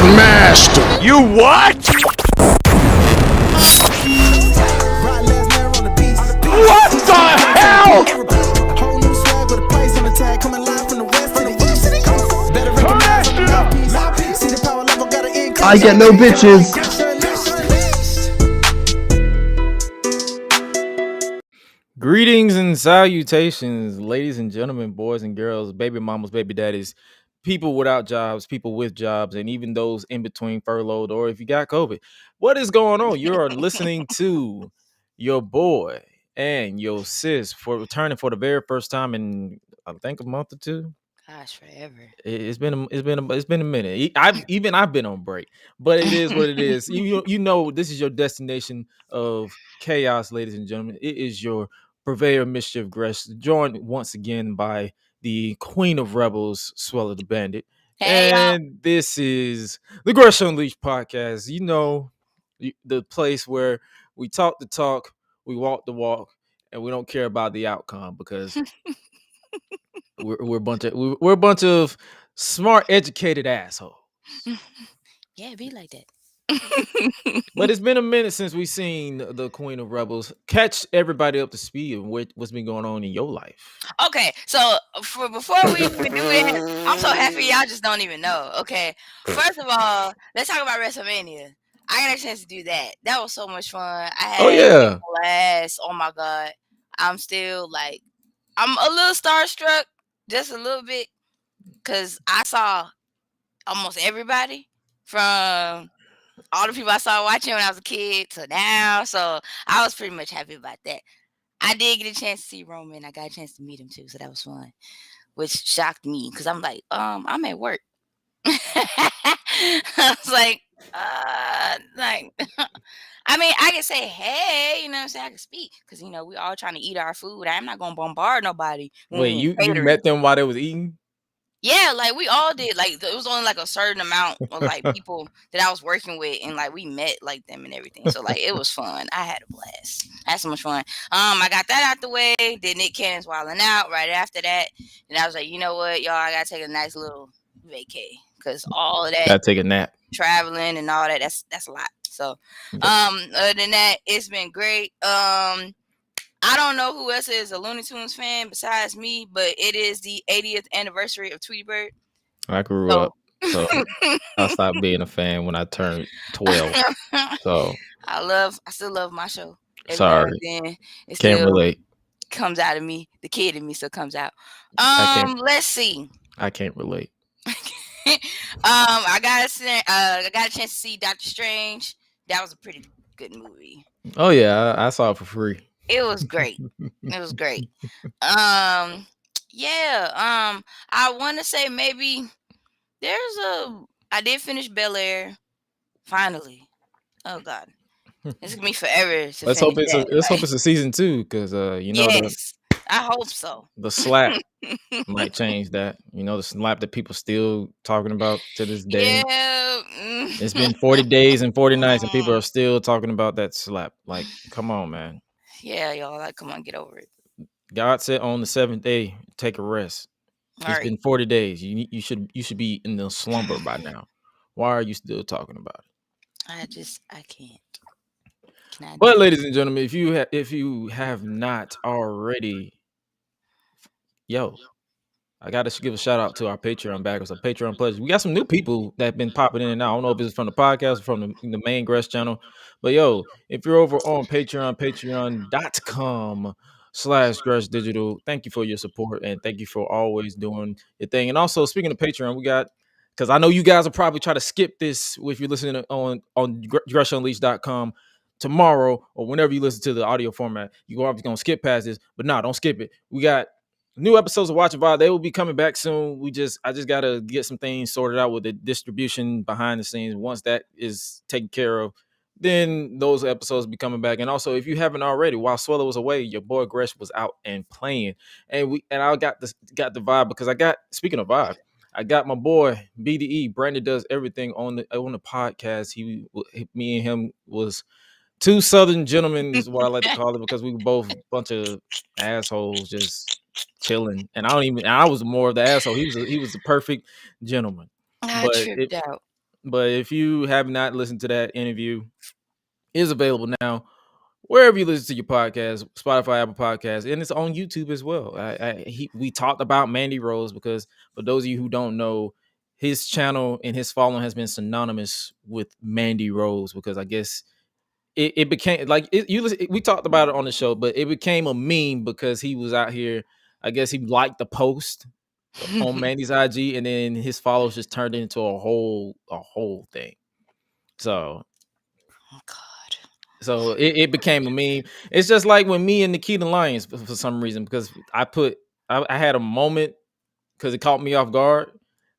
smashed him. You what? What the hell? I get no bitches. Greetings and salutations, ladies and gentlemen, boys and girls, baby mamas, baby daddies, people without jobs, people with jobs, and even those in between furloughed or if you got COVID. What is going on? You are listening to your boy and your sis for returning for the very first time in I think a month or two. Gosh, forever. It's been a minute. I've been on break, but it is what it is. You know this is your destination of chaos, ladies and gentlemen. It is your purveyor of mischief, Gresh, joined once again by the Queen of Rebels, Suela the Bandit, Hey, y'all. and this is the GRESH Unleashed podcast. You know, the place where we talk the talk, we walk the walk, and we don't care about the outcome because. We're a bunch of smart, educated assholes. Yeah, be like that. But it's been a minute since we've seen the Queen of Rebels. Catch everybody up to speed of what's been going on in your life. Okay, so before we even do it, I'm so happy y'all just don't even know. Okay, first of all, let's talk about WrestleMania. I got a chance to do that. That was so much fun. I had a blast. Oh my god, I'm still like, I'm a little starstruck, just a little bit, because I saw almost everybody from all the people I saw watching when I was a kid to now. So I was pretty much happy about that. I did get a chance to see Roman. I got a chance to meet him too, so that was fun, which shocked me because I'm like, I'm at work. I was like, I mean, I can say, hey, you know what I'm saying? I can speak because, you know, we all trying to eat our food. I'm not going to bombard nobody. Wait, you met them while they was eating? Yeah, like we all did. Like it was only like a certain amount of like people that I was working with, and like we met like them and everything. So like it was fun. I had a blast. I had so much fun. I got that out the way. Did Nick Cannon's Wildin' Out right after that, and I was like, you know what, y'all, I gotta take a nice little vacay because all of that. Gotta take a nap. Traveling and all that. That's a lot. So, other than that, it's been great. I don't know who else is a Looney Tunes fan besides me, but it is the 80th anniversary of Tweety Bird. I grew up, so I stopped being a fan when I turned 12. So I still love my show. Sorry, it can't relate. Comes out of me. The kid in me still comes out. Let's see. I can't relate. I got a chance to see Doctor Strange. That was a pretty good movie. Oh yeah, I saw it for free. It was great. It was great. I want to say maybe I did finish Bel Air finally. Oh God, it's gonna be forever. Let's hope it's a season 2 because you know. Yes, I hope so. The slap might change that. You know, the slap that people still talking about to this day. Yeah. It's been 40 days and 40 nights and people are still talking about that slap. Like, come on, man. Yeah, y'all, like, come on, get over it. God said on the 7th day, take a rest. It's been 40 days. You should be in the slumber by now. Why are you still talking about it? I can't. But ladies and gentlemen, if you have not already, I got to give a shout out to our Patreon backers, our Patreon pledges. We got some new people that have been popping in and out. I don't know if it's from the podcast or from the main Gresh channel. But if you're over on Patreon, patreon.com/Gresh Digital, thank you for your support and thank you for always doing your thing. And also, speaking of Patreon, we got, because I know you guys will probably try to skip this if you're listening on GreshUnleashed.com tomorrow or whenever you listen to the audio format. You're obviously going to skip past this, but no, don't skip it. We got new episodes of Watch About. They will be coming back soon. I just gotta get some things sorted out with the distribution behind the scenes. Once that is taken care of, then those episodes will be coming back. And also, if you haven't already, while Suela was away, your boy Gresh was out and playing. And I got the vibe because speaking of vibe, I got my boy BDE. Brandon does everything on the podcast. Me and him was two Southern gentlemen is what I like to call it because we were both a bunch of assholes just chilling, and I was more of the asshole. He was the perfect gentleman. I tripped out. But if you have not listened to that interview, it is available now wherever you listen to your podcast, Spotify, Apple Podcasts, and it's on YouTube as well. We talked about Mandy Rose because for those of you who don't know, his channel and his following has been synonymous with Mandy Rose because I guess it became like we talked about it on the show, but it became a meme because he was out here. I guess he liked the post on Mandy's IG, and then his followers just turned into a whole thing. So, Oh God. so it became a meme. It's just like when me and Nikita Lyons for some reason because I had a moment because it caught me off guard.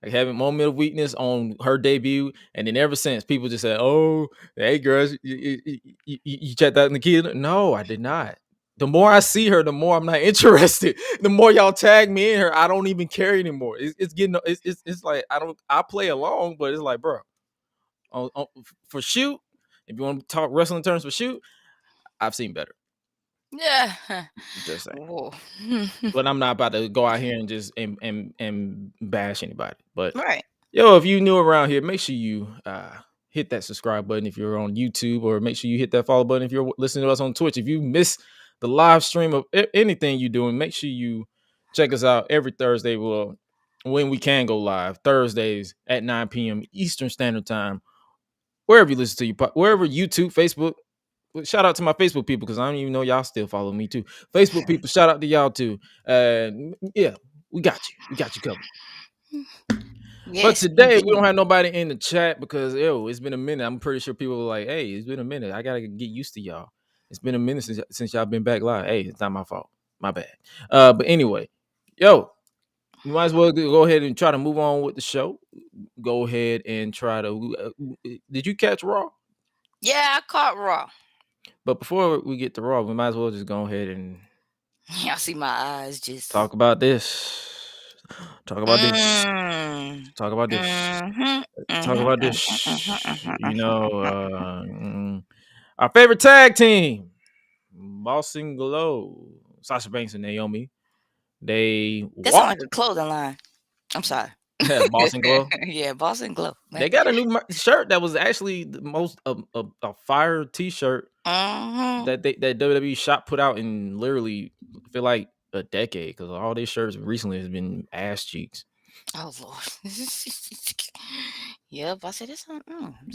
Like having a moment of weakness on her debut, and then ever since people just said, "Oh, hey girls, you checked out Nikita?" No, I did not. The more I see her, the more I'm not interested. The more y'all tag me in her, I don't even care anymore. It's getting it's like I play along, but it's like, bro, for shoot, if you want to talk wrestling terms for shoot, I've seen better. Yeah. Just saying. Whoa. But I'm not about to go out here and just and bash anybody. But Right. yo, if you new around here, make sure you hit that subscribe button if you're on YouTube, or make sure you hit that follow button if you're listening to us on Twitch. If you miss the live stream of anything you're doing, make sure you check us out every Thursday. Well, when we can go live, Thursdays at 9 p.m. Eastern Standard Time, wherever you listen to your wherever YouTube, Facebook. Shout out to my Facebook people because I don't even know y'all still follow me too. Facebook people, shout out to y'all too. Yeah, we got you. We got you covered. Yes, but today indeed. we don't have nobody in the chat because it's been a minute. I'm pretty sure people were like, "Hey, it's been a minute. I gotta get used to y'all. It's been a minute since y'all been back live. Hey, it's not my fault. My bad." But anyway, yo, we might as well go ahead and try to move on with the show. Go ahead and try to. Did you catch Raw? Yeah, I caught Raw. But before we get to Raw, we might as well just go ahead and Y'all see my eyes just talk about this. Talk about this. Talk about this. Talk about this. You know, our favorite tag team, Boss and Glow, Sasha Banks and Naomi. They That sounds walked. like a clothing line. I'm sorry. Boss and Glow. Yeah, Boss and Glow. They got a new shirt that was actually the most a fire T-shirt that WWE shop put out in literally I feel like a decade because all their shirts recently has been ass cheeks. Oh Lord. Yep, I said it's on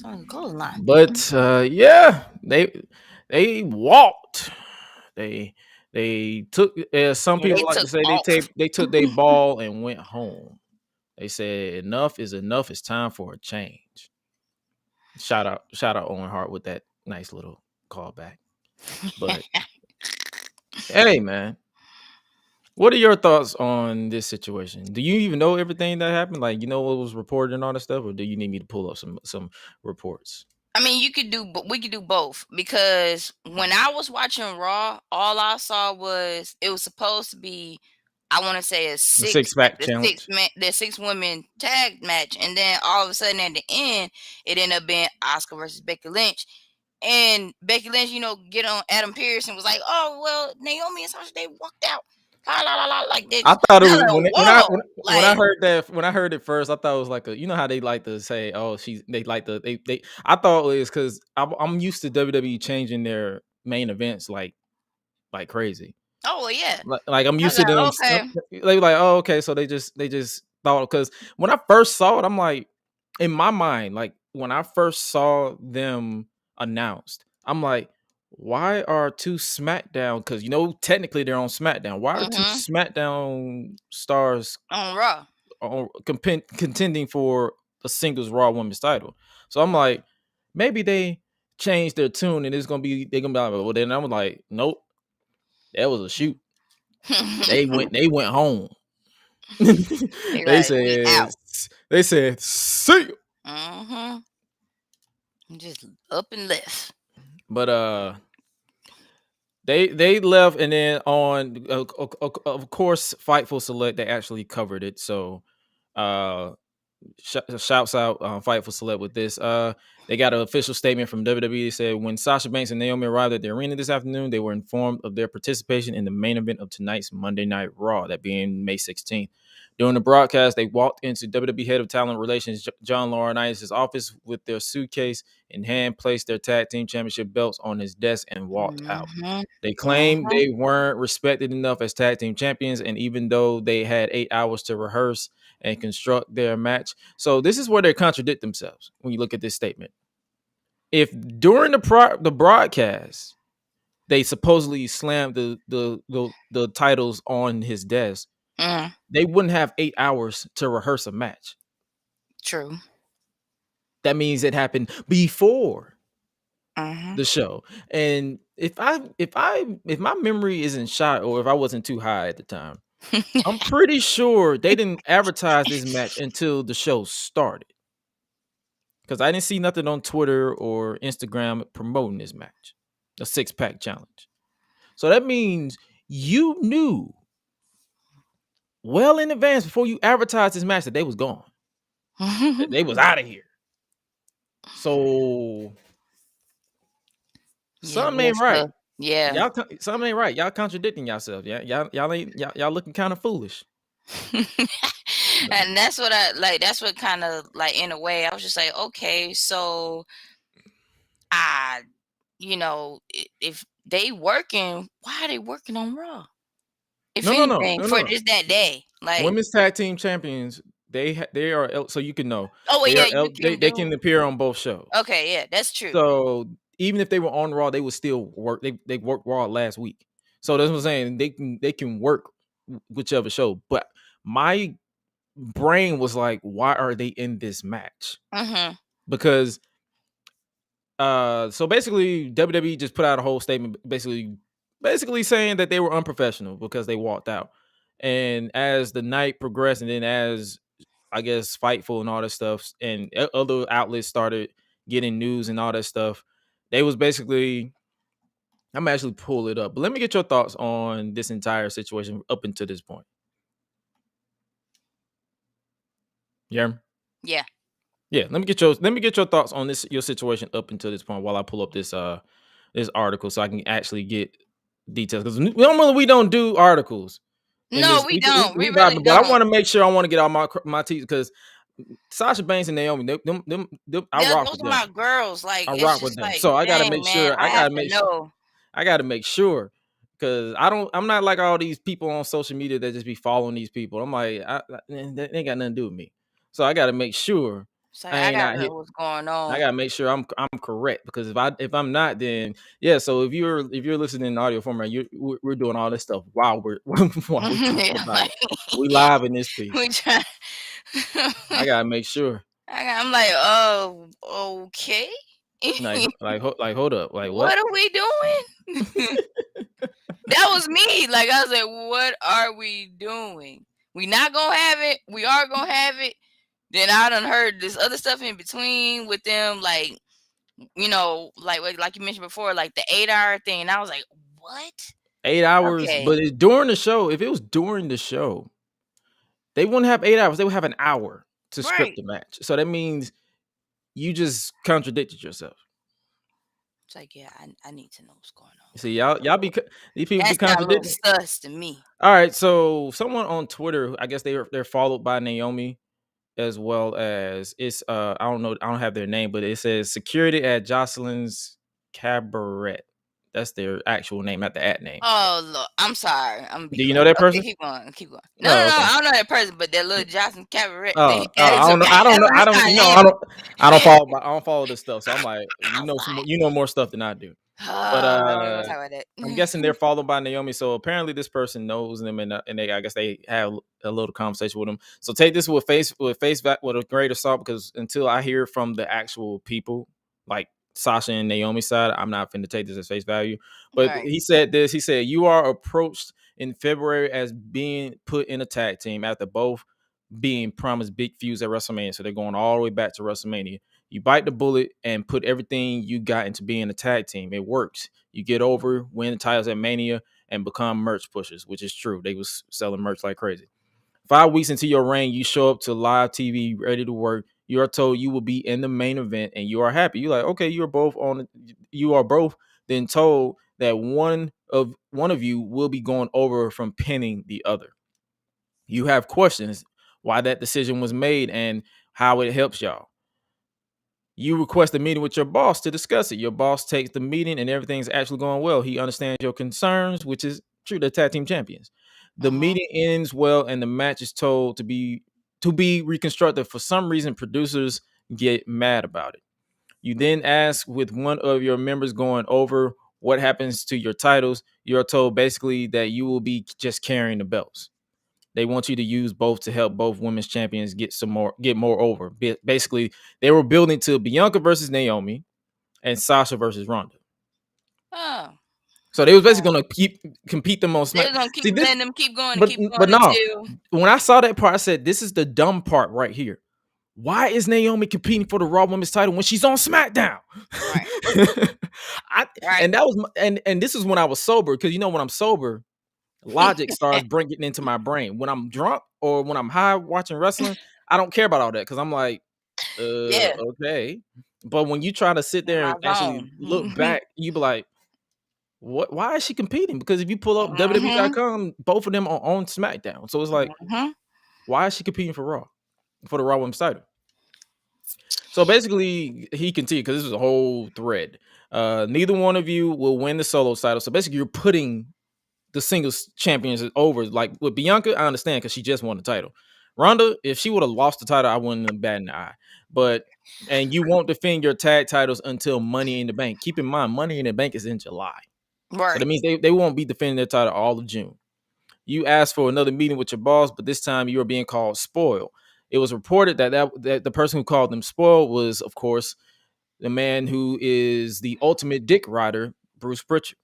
a clothing line. But yeah, they walked. They took some people like to say they took their ball and went home. They said enough is enough. It's time for a change. Shout out Owen Hart with that nice little callback. But hey, man, what are your thoughts on this situation? Do you even know everything that happened? Like, you know what was reported and all that stuff, or do you need me to pull up some reports? I mean, we could do both because when I was watching Raw, all I saw was it was supposed to be, I want to say a six-pack challenge, the 6 women tag match, and then all of a sudden at the end, it ended up being Asuka versus Becky Lynch. And Becky Lynch, get on Adam Pearce and was like, "Oh well, Naomi and Sasha, they walked out." La, la, la, la, like this. I thought it was when I heard that when I heard it first, I thought it was like how they like to say, "Oh, they like to they." I thought it was because I'm used to WWE changing their main events like crazy. Oh well, yeah. Like I'm used to them. Okay. They were like, "Oh, okay." So they just thought because when I first saw it, I'm like, in my mind, like when I first saw them announced, I'm like, why are 2 SmackDown? Because technically they're on SmackDown. Why are 2 SmackDown stars on Raw contending for a singles Raw Women's title? So I'm like, maybe they changed their tune and they're gonna be like, well, then I'm like, nope, that was a shoot. They went home. They said, see you. Just up and left. But they left, and then on of course Fightful Select they actually covered it. So shouts out Fightful Select with this. They got an official statement from WWE. They said when Sasha Banks and Naomi arrived at the arena this afternoon, they were informed of their participation in the main event of tonight's Monday Night Raw, that being May 16th. During the broadcast, they walked into WWE Head of Talent Relations John Laurinaitis' office with their suitcase in hand, placed their tag team championship belts on his desk, and walked out. They claimed they weren't respected enough as tag team champions, and even though they had 8 hours to rehearse and construct their match. So this is where they contradict themselves when you look at this statement. If during the broadcast they supposedly slammed the titles on his desk, they wouldn't have 8 hours to rehearse a match. True. That means it happened before the show. And if my memory isn't shot, or if I wasn't too high at the time, I'm pretty sure they didn't advertise this match until the show started. Because I didn't see nothing on Twitter or Instagram promoting this match, the 6-pack challenge. So that means you knew well in advance before you advertised this match that they was gone. That they was out of here. So something ain't right. Yeah. Something ain't right. Y'all contradicting yourself. Yeah, y'all looking kind of foolish. And that's what I like. That's what kind of like, in a way, I was just like, okay, so if they working, why are they working on Raw? If anything, for just that day, like women's tag team champions, they are, so you can know. Oh they yeah, they can appear on both shows. Okay, yeah, that's true. So even if they were on Raw, they would still work. They worked Raw last week, so that's what I'm saying. They can work whichever show. But my brain was like, why are they in this match? Because so basically WWE just put out a whole statement basically saying that they were unprofessional because they walked out. And as the night progressed, and then as I guess Fightful and all that stuff and other outlets started getting news and all that stuff, they was basically, I'm actually pull it up, but let me get your thoughts on this entire situation up until this point. Yeah. Let me get your thoughts on your situation up until this point while I pull up this article so I can actually get details, because normally we don't do articles. No, we don't. We really don't. I want to make sure, I want to get all my teeth, because Sasha Banks and Naomi, I rock with them. Those are my girls. Like, I rock with them, like, so I gotta make sure. I gotta make sure, because I'm not like all these people on social media that just be following these people. I'm like, they ain't got nothing to do with me. So I gotta make sure. So I gotta know what's going on. I gotta make sure I'm correct, because if I'm not, then so if you're listening in audio format, we're doing all this stuff while we live in this piece. We try. I gotta make sure. I'm like, oh, okay. like hold up, like what are we doing? That was me. Like, I was like, what are we doing? We not gonna have it. We are gonna have it. Then I done heard this other stuff in between with them, like, like you mentioned before, like the 8-hour thing. And I was like, what? 8 hours? Okay. But it's during the show. If it was during the show, they wouldn't have 8 hours. They would have an hour to script the match. So that means you just contradicted yourself. It's like, yeah, I need to know what's going on. See, these people be contradicting. Sus to me. All right, so someone on Twitter, I guess they're followed by Naomi, as well as it's I don't know, I don't have their name, but it says security at Jocelyn's Cabaret. That's their actual name, not the @ name. Oh, look, I'm sorry. Do you know that person? Okay, keep going. No, I don't know that person, but that little Jocelyn Cabaret. I don't follow this stuff, so I'm like, you know more stuff than I do. But I'm guessing they're followed by Naomi, so apparently this person knows them, and I guess they have a little conversation with them. So take this with a grain of salt, because until I hear from the actual people, like Sasha and Naomi's side, I'm not finna take this as face value. But he said this. He said, you are approached in February as being put in a tag team after both being promised big feuds at WrestleMania. So they're going all the way back to WrestleMania. You bite the bullet and put everything you got into being a tag team. It works. You get over, win the titles at Mania, and become merch pushers, which is true. They was selling merch like crazy. 5 weeks into your reign, you show up to live TV ready to work. You are told you will be in the main event, and you are happy. You're like, okay, you are both then told that one of you will be going over from pinning the other. You have questions why that decision was made, and how it helps y'all. You request a meeting with your boss to discuss it. Your boss takes the meeting and everything's actually going well. He understands your concerns, which is true. They're tag team champions. The meeting ends well and the match is told to be reconstructed. For some reason, producers get mad about it. You then ask with one of your members going over what happens to your titles. You're told basically that you will be just carrying the belts. They want you to use both to help both women's champions get more over. Basically, they were building to Bianca versus Naomi and Sasha versus Ronda. Oh. So they was basically going to compete them on SmackDown. They was going to keep letting them keep going. But no, when I saw that part, I said, this is the dumb part right here. Why is Naomi competing for the Raw Women's title when she's on SmackDown? Right. And that was and this is when I was sober, because when I'm sober, logic starts bringing into my brain. When I'm drunk or when I'm high watching wrestling, I don't care about all that because I'm like, okay. But when you try to sit there and actually look back, you be like, what? Why is she competing? Because if you pull up WWE.com, both of them are on SmackDown. So it's like, why is she competing for the Raw Women's title? So basically, he continued, because this is a whole thread. Neither one of you will win the solo title. So basically, you're putting the singles champions over. Like with Bianca, I understand because she just won the title. Ronda, if she would have lost the title, I wouldn't have batted an eye. And you won't defend your tag titles until Money in the Bank. Keep in mind, Money in the Bank is in July. Right. So that means they won't be defending their title all of June. You asked for another meeting with your boss, but this time you are being called spoiled. It was reported that the person who called them spoiled was, of course, the man who is the ultimate dick rider, Bruce Pritchard.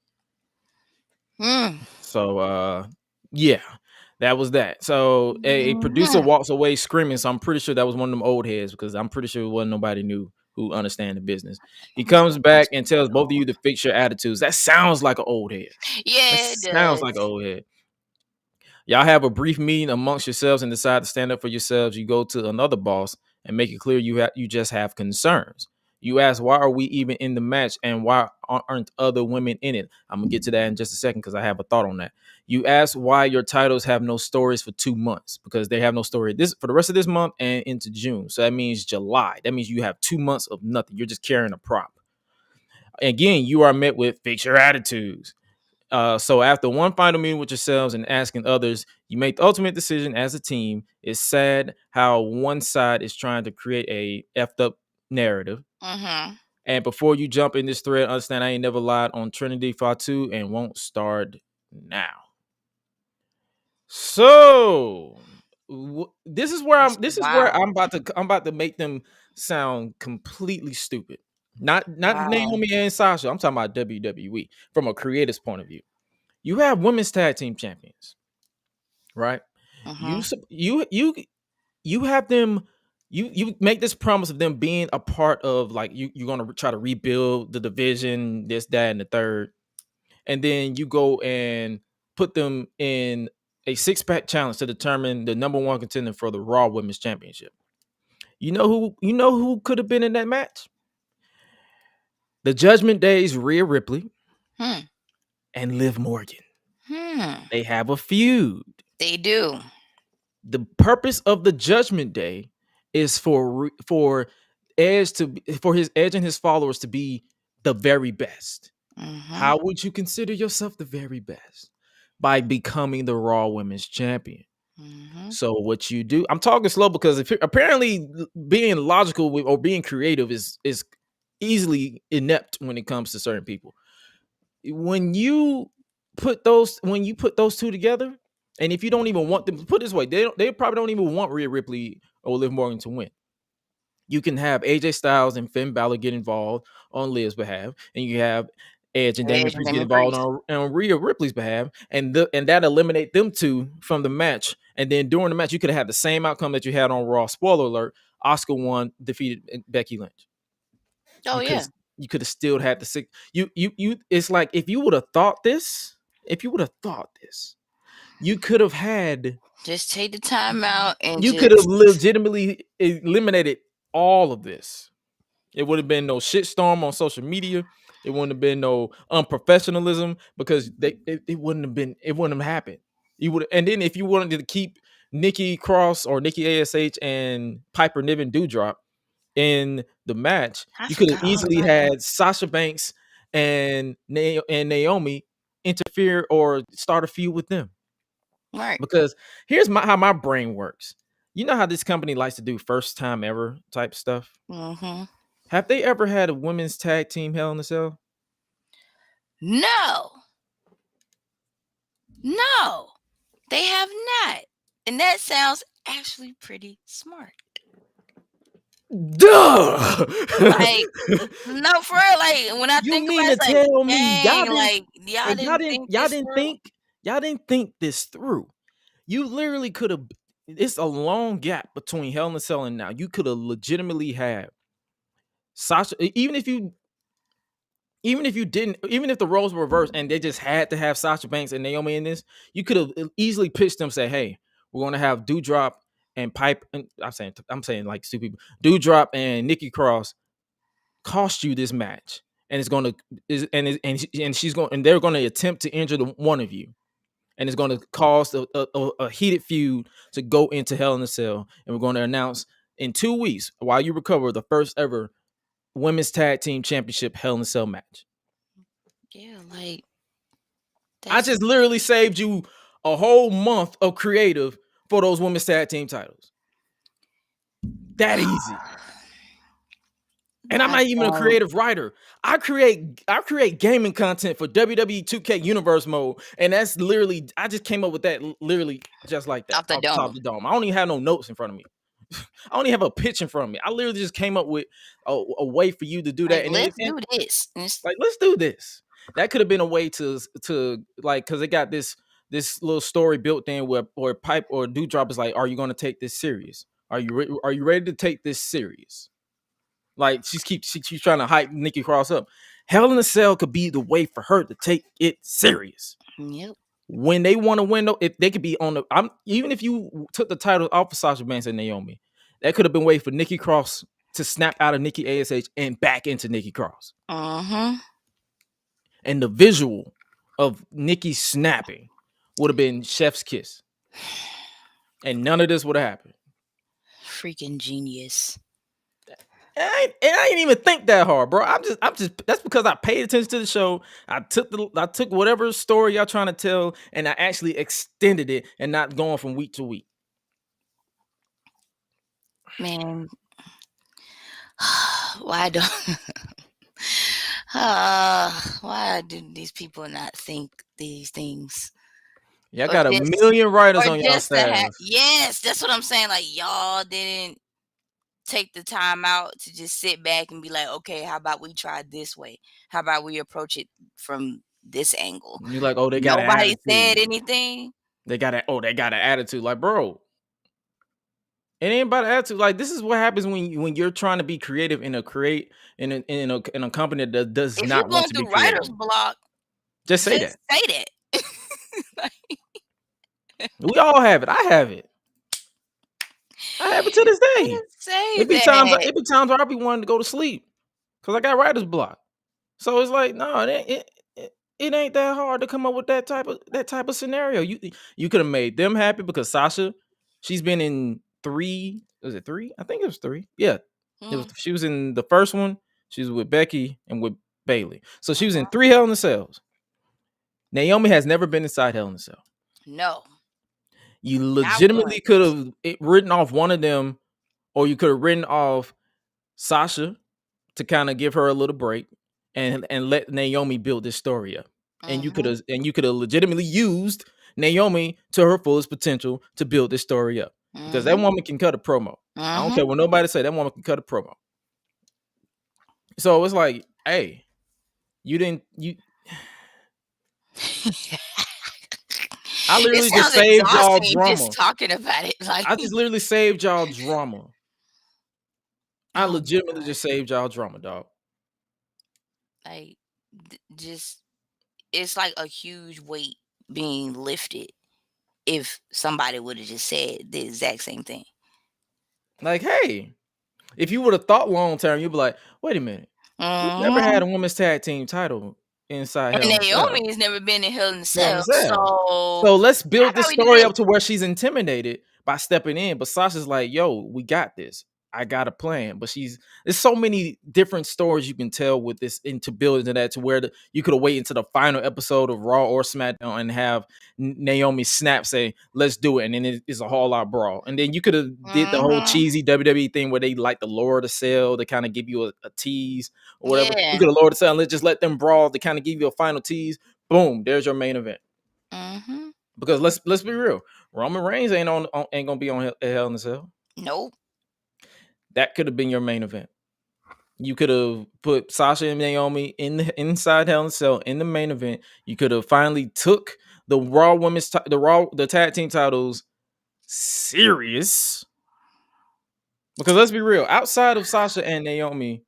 So, yeah, that was that. So a producer walks away screaming. So I'm pretty sure that was one of them old heads, because I'm pretty sure it wasn't nobody new who understand the business. He comes back and tells both of you to fix your attitudes. That sounds like an old head. Yeah, it sounds like an old head. Y'all have a brief meeting amongst yourselves and decide to stand up for yourselves. You go to another boss and make it clear you just have concerns. You ask, why are we even in the match, and why aren't other women in it? I'm going to get to that in just a second because I have a thought on that. You ask why your titles have no stories for 2 months, because they have no story for the rest of this month and into June. So that means July. That means you have 2 months of nothing. You're just carrying a prop. Again, you are met with fix your attitudes. So after one final meeting with yourselves and asking others, you make the ultimate decision as a team. It's sad how one side is trying to create a effed up narrative. And before you jump in this thread, understand I ain't never lied on Trinity Fatu and won't start now. So this is where I'm about to make them sound completely stupid. Not Naomi and Sasha. I'm talking about WWE from a creator's point of view. You have women's tag team champions, right? You have them. You make this promise of them being a part of, like, you're gonna try to rebuild the division, this, that, and the third, and then you go and put them in a 6-pack challenge to determine the number one contender for the Raw Women's Championship. You know who could have been in that match? The Judgment Day's Rhea Ripley and Liv Morgan. They have a feud. They do. The purpose of the Judgment Day is for Edge for his Edge and his followers to be the very best. How would you consider yourself the very best? By becoming the Raw Women's Champion. So what you do, I'm talking slow because apparently being logical or being creative is easily inept when it comes to certain people. When you put those two together, and if you don't even want them, put it this way, they probably don't even want Rhea Ripley or Liv Morgan to win. You can have AJ Styles and Finn Balor get involved on Liv's behalf, and you have Edge and Damian Priest get involved on Rhea Ripley's behalf, and that eliminate them two from the match. And then during the match, you could have the same outcome that you had on Raw. Spoiler alert: Asuka won, defeated Becky Lynch. Oh, you could have still had the six. You. It's like if you would have thought this, you could have had. Just take the time out and you could have legitimately eliminated all of this. It would have been no shitstorm on social media. It wouldn't have been no unprofessionalism because it wouldn't have happened. You would, and then if you wanted to keep Nikki Cross or Nikki ASH and Piper Niven Doudrop in the match, I you could have forgot all easily about had Sasha Banks and Naomi interfere or start a feud with them. that. Right. Because here's how my brain works. You know how this company likes to do first time ever type stuff? Mm-hmm. Have they ever had a women's tag team Hell in a Cell? No, they have not, and that sounds actually pretty smart. Duh! Like, no, for real. Like, when I You think mean about to it, it's tell like, me dang, like, y'all y'all didn't think this through? y'all didn't think this through. You literally could have. It's a long gap between Hell in a Cell and now. You could have legitimately had Sasha, even if the roles were reversed and they just had to have Sasha Banks and Naomi in this, you could have easily pitched them, say, hey, we're gonna have Doudrop and Pipe, and I'm saying like stupid people, Doudrop and Nikki Cross cost you this match, and it's gonna they're gonna attempt to injure one of you, and it's gonna cause a heated feud to go into Hell in a Cell, and we're gonna announce in 2 weeks while you recover the first ever women's tag team championship Hell in a Cell match. Yeah, like, I just literally saved you a whole month of creative for those women's tag team titles. That easy. And I'm not even a creative writer. I create gaming content for WWE 2K Universe Mode, and that's literally, I just came up with that literally just like that off the top of the dome. I don't even have no notes in front of me. I don't even have a pitch in front of me. I literally just came up with a way for you to do that. Like, And let's do this. Like, let's do this. That could have been a way to like, because it got this little story built in where Pipe or Doudrop is like, are you going to take this serious? Are you ready to take this serious? Like, she's trying to hype Nikki Cross up. Hell in a Cell could be the way for her to take it serious. Yep. When they want to win, though, if they could be on the, even if you took the title off of Sasha Banks and Naomi, that could have been a way for Nikki Cross to snap out of Nikki ASH and back into Nikki Cross. Uh-huh. And the visual of Nikki snapping would have been chef's kiss. And none of this would have happened. Freaking genius. I didn't even think that hard, bro. I'm just that's because I paid attention to the show. I took whatever story y'all trying to tell, and I actually extended it and not going from week to week. Man, why do these people not think these things? Y'all got a million writers on y'all staff. Yes, that's what I'm saying. Like, y'all didn't take the time out to just sit back and be like, okay, how about we try this way? How about we approach it from this angle? You're like, oh, they got nobody said anything. They got an attitude. Like, bro, it ain't about attitude. Like, this is what happens when you're trying to be creative in a company that does not want to be creative. If you're going through writer's block, just say that. Say that. We all have it. I have it. I have it to this day. It be times where I be wanting to go to sleep because I got writer's block. So it's like, no, it ain't that hard to come up with that type of scenario. You could have made them happy because Sasha, she's been in 3. Was it 3? I think it was 3. Yeah, she was in the first one. She was with Becky and with Bailey. So she was in 3 Hell in a Cells. Naomi has never been inside Hell in a Cell. No. You legitimately could have written off one of them, or you could have written off Sasha to kind of give her a little break and let Naomi build this story up. And you could have legitimately used Naomi to her fullest potential to build this story up. Because that woman can cut a promo. I don't care what nobody say, that woman can cut a promo. So it's like, hey, I literally just saved y'all drama. Just talking about it, like, I just literally saved y'all drama. I legitimately just saved y'all drama, dog. Like, just, it's like a huge weight being lifted if somebody would have just said the exact same thing. Like, hey, if you would have thought long term, you'd be like, wait a minute, we've never had a women's tag team title inside Hell in a Cell. Naomi has never been in Hell in a Cell. So let's build this story up to where she's intimidated by stepping in. But Sasha's like, yo, we got this. I got a plan. But there's so many different stories you can tell with this into building to that, to where you could have waited until the final episode of Raw or SmackDown and have Naomi snap, say, let's do it. And then it's a whole lot brawl. And then you could have did the whole cheesy WWE thing where they like to lower the sell to kind of give you a tease or whatever. Yeah. You could have lowered the sell and let's just let them brawl to kind of give you a final tease. Boom, there's your main event. Because let's be real, Roman Reigns ain't gonna be on Hell in a Cell. Nope. That could have been your main event. You could have put Sasha and Naomi inside Hell in a Cell in the main event. You could have finally took the Raw women's the tag team titles serious. Because let's be real, outside of Sasha and Naomi,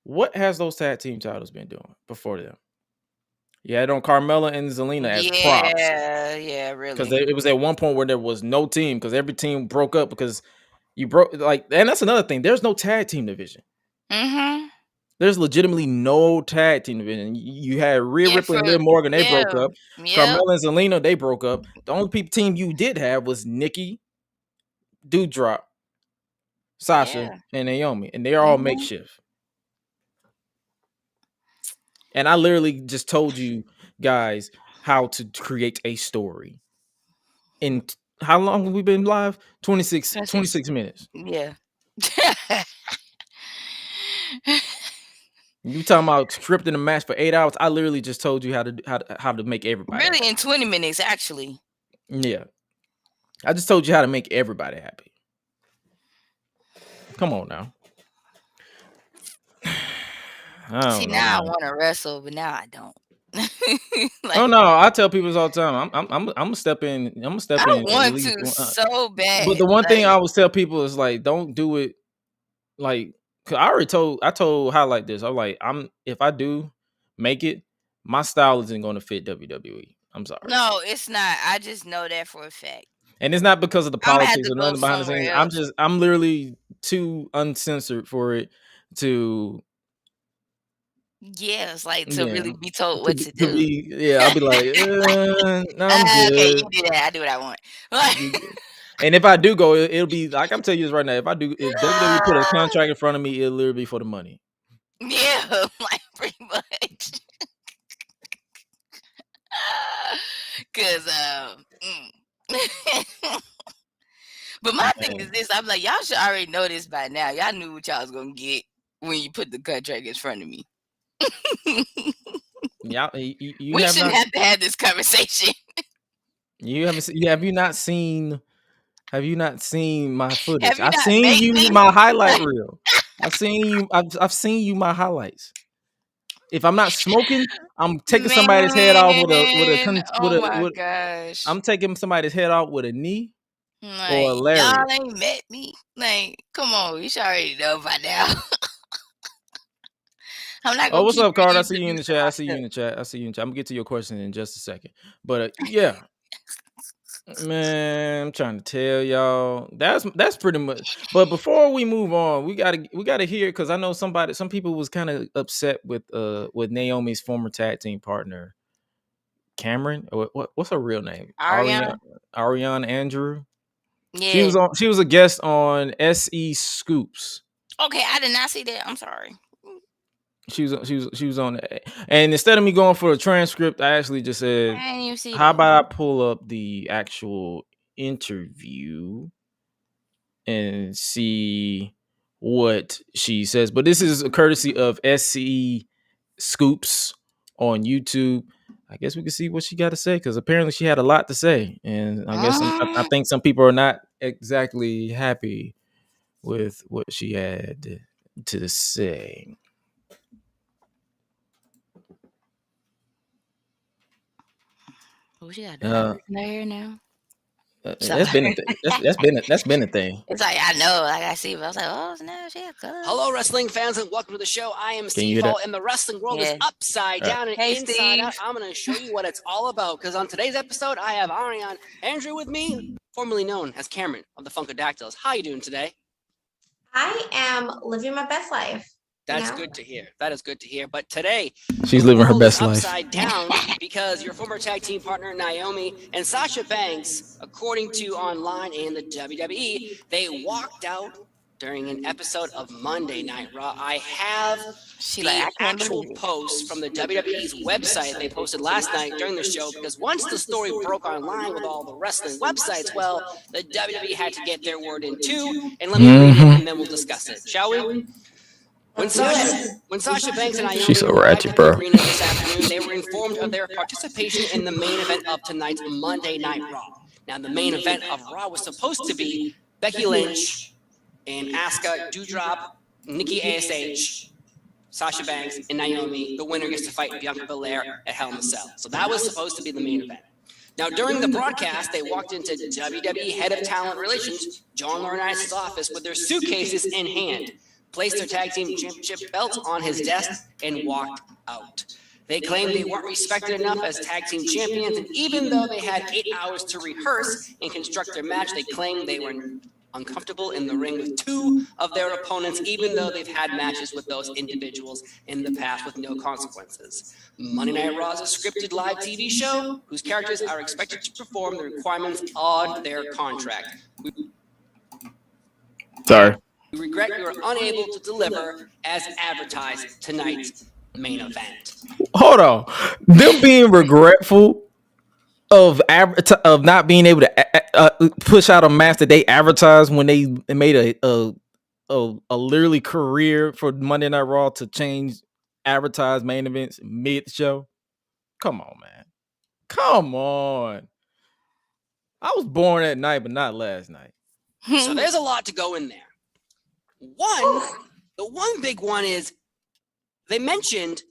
what has those tag team titles been doing before them? Yeah, on Carmella and Zelina as props. Yeah, really. Because it was at one point where there was no team, because every team broke up because you broke, like, and that's another thing. There's no tag team division. There's legitimately no tag team division. You had Rhea Ripley and Liv Morgan, they broke up. Carmella and Zelina, they broke up. The only team you did have was Nikki, Doudrop, Sasha, and Naomi, and they're all makeshift. And I literally just told you guys how to create a story. In how long have we been live? 26 minutes. Yeah. You talking about scripting a match for 8 hours? I literally just told you how to make everybody really happy. In 20 minutes, actually. Yeah. I just told you how to make everybody happy. Come on now. See, now I want to wrestle, but now I don't. Like, oh no, I tell people this all the time. I'm gonna step in. I'm gonna step in. I want to so bad. But the one thing I always tell people is like, don't do it. Like, cause I told Highlight this. I'm like, if I do make it, my style isn't going to fit WWE. I'm sorry. No, it's not. I just know that for a fact. And it's not because of the politics or nothing behind the scenes. I'm literally too uncensored for it to. Yeah, it's like to really be told what to do. I'll be like, no, I'm good. Okay, you do that. I do what I want. And if I do go, it'll be like, I'm telling you this right now. If WWE put a contract in front of me, it'll literally be for the money. Yeah, like pretty much. Cause but my thing is this, I'm like, y'all should already know this by now. Y'all knew what y'all was gonna get when you put the contract in front of me. Yeah, we shouldn't have to have this conversation. Have you not seen my footage? I've seen you my highlight reel. I've seen you my highlights. If I'm not smoking, I'm taking somebody's head off with a gosh. I'm taking somebody's head off with a knee like, or a lariat. Y'all ain't met me. Like, come on, you should already know by now. I'm not gonna what's up, Card? I see you in the chat. I'm gonna get to your question in just a second. But yeah. Man, I'm trying to tell y'all that's pretty much. But before we move on, we gotta hear, because I know some people was kind of upset with Naomi's former tag team partner, Cameron. What's her real name? Ariane Andrew. Yeah, she was a guest on SE Scoops. Okay, I did not see that. I'm sorry. She was on, and instead of me going for a transcript, I actually just said, how about I pull up the actual interview and see what she says. But this is a courtesy of SE Scoops on YouTube. I guess we can see what she got to say, because apparently she had a lot to say, and I guess I think some people are not exactly happy with what she had to say. What you got to do here now? That's been a thing. It's like, I know, like I see, but I was like, oh no, she had color. Hello, wrestling fans, and welcome to the show. I am Steve, and the wrestling world is upside down and inside out. I'm going to show you what it's all about, because on today's episode, I have Ariane Andrew with me, formerly known as Cameron of the Funkadactyls. How you doing today? I am living my best life. That's good to hear. That is good to hear. But today, she's living her best life. Upside down because your former tag team partner Naomi and Sasha Banks, according to online and the WWE, they walked out during an episode of Monday Night Raw. I have the actual post from the WWE's website they posted last night during the show, because once the story broke online with all the wrestling websites, well, the WWE had to get their word in too. And let me read it and then we'll discuss it, shall we? When Sasha Banks and Naomi arrived at the arena this afternoon, they were informed of their participation in the main event of tonight's Monday Night Raw. Now, the main event of Raw was supposed to be Becky Lynch and Asuka, Doudrop, Nikki ASH, Sasha Banks, and Naomi. The winner gets to fight Bianca Belair at Hell in a Cell. So that was supposed to be the main event. Now, during the broadcast, they walked into WWE Head of Talent Relations, John Laurinaitis' office, with their suitcases in hand, placed their tag team championship belts on his desk, and walked out. They claimed they weren't respected enough as tag team champions, and even though they had 8 hours to rehearse and construct their match, they claimed they were uncomfortable in the ring with 2 of their opponents, even though they've had matches with those individuals in the past with no consequences. Monday Night Raw is a scripted live TV show whose characters are expected to perform the requirements on their contract. We regret you are unable to deliver as advertised tonight's main event. Hold on. Them being regretful of not being able to push out a match that they advertised when they made a literally career for Monday Night Raw to change advertised main events mid-show. Come on, man. Come on. I was born at night, but not last night. So there's a lot to go in there. The one big one is they mentioned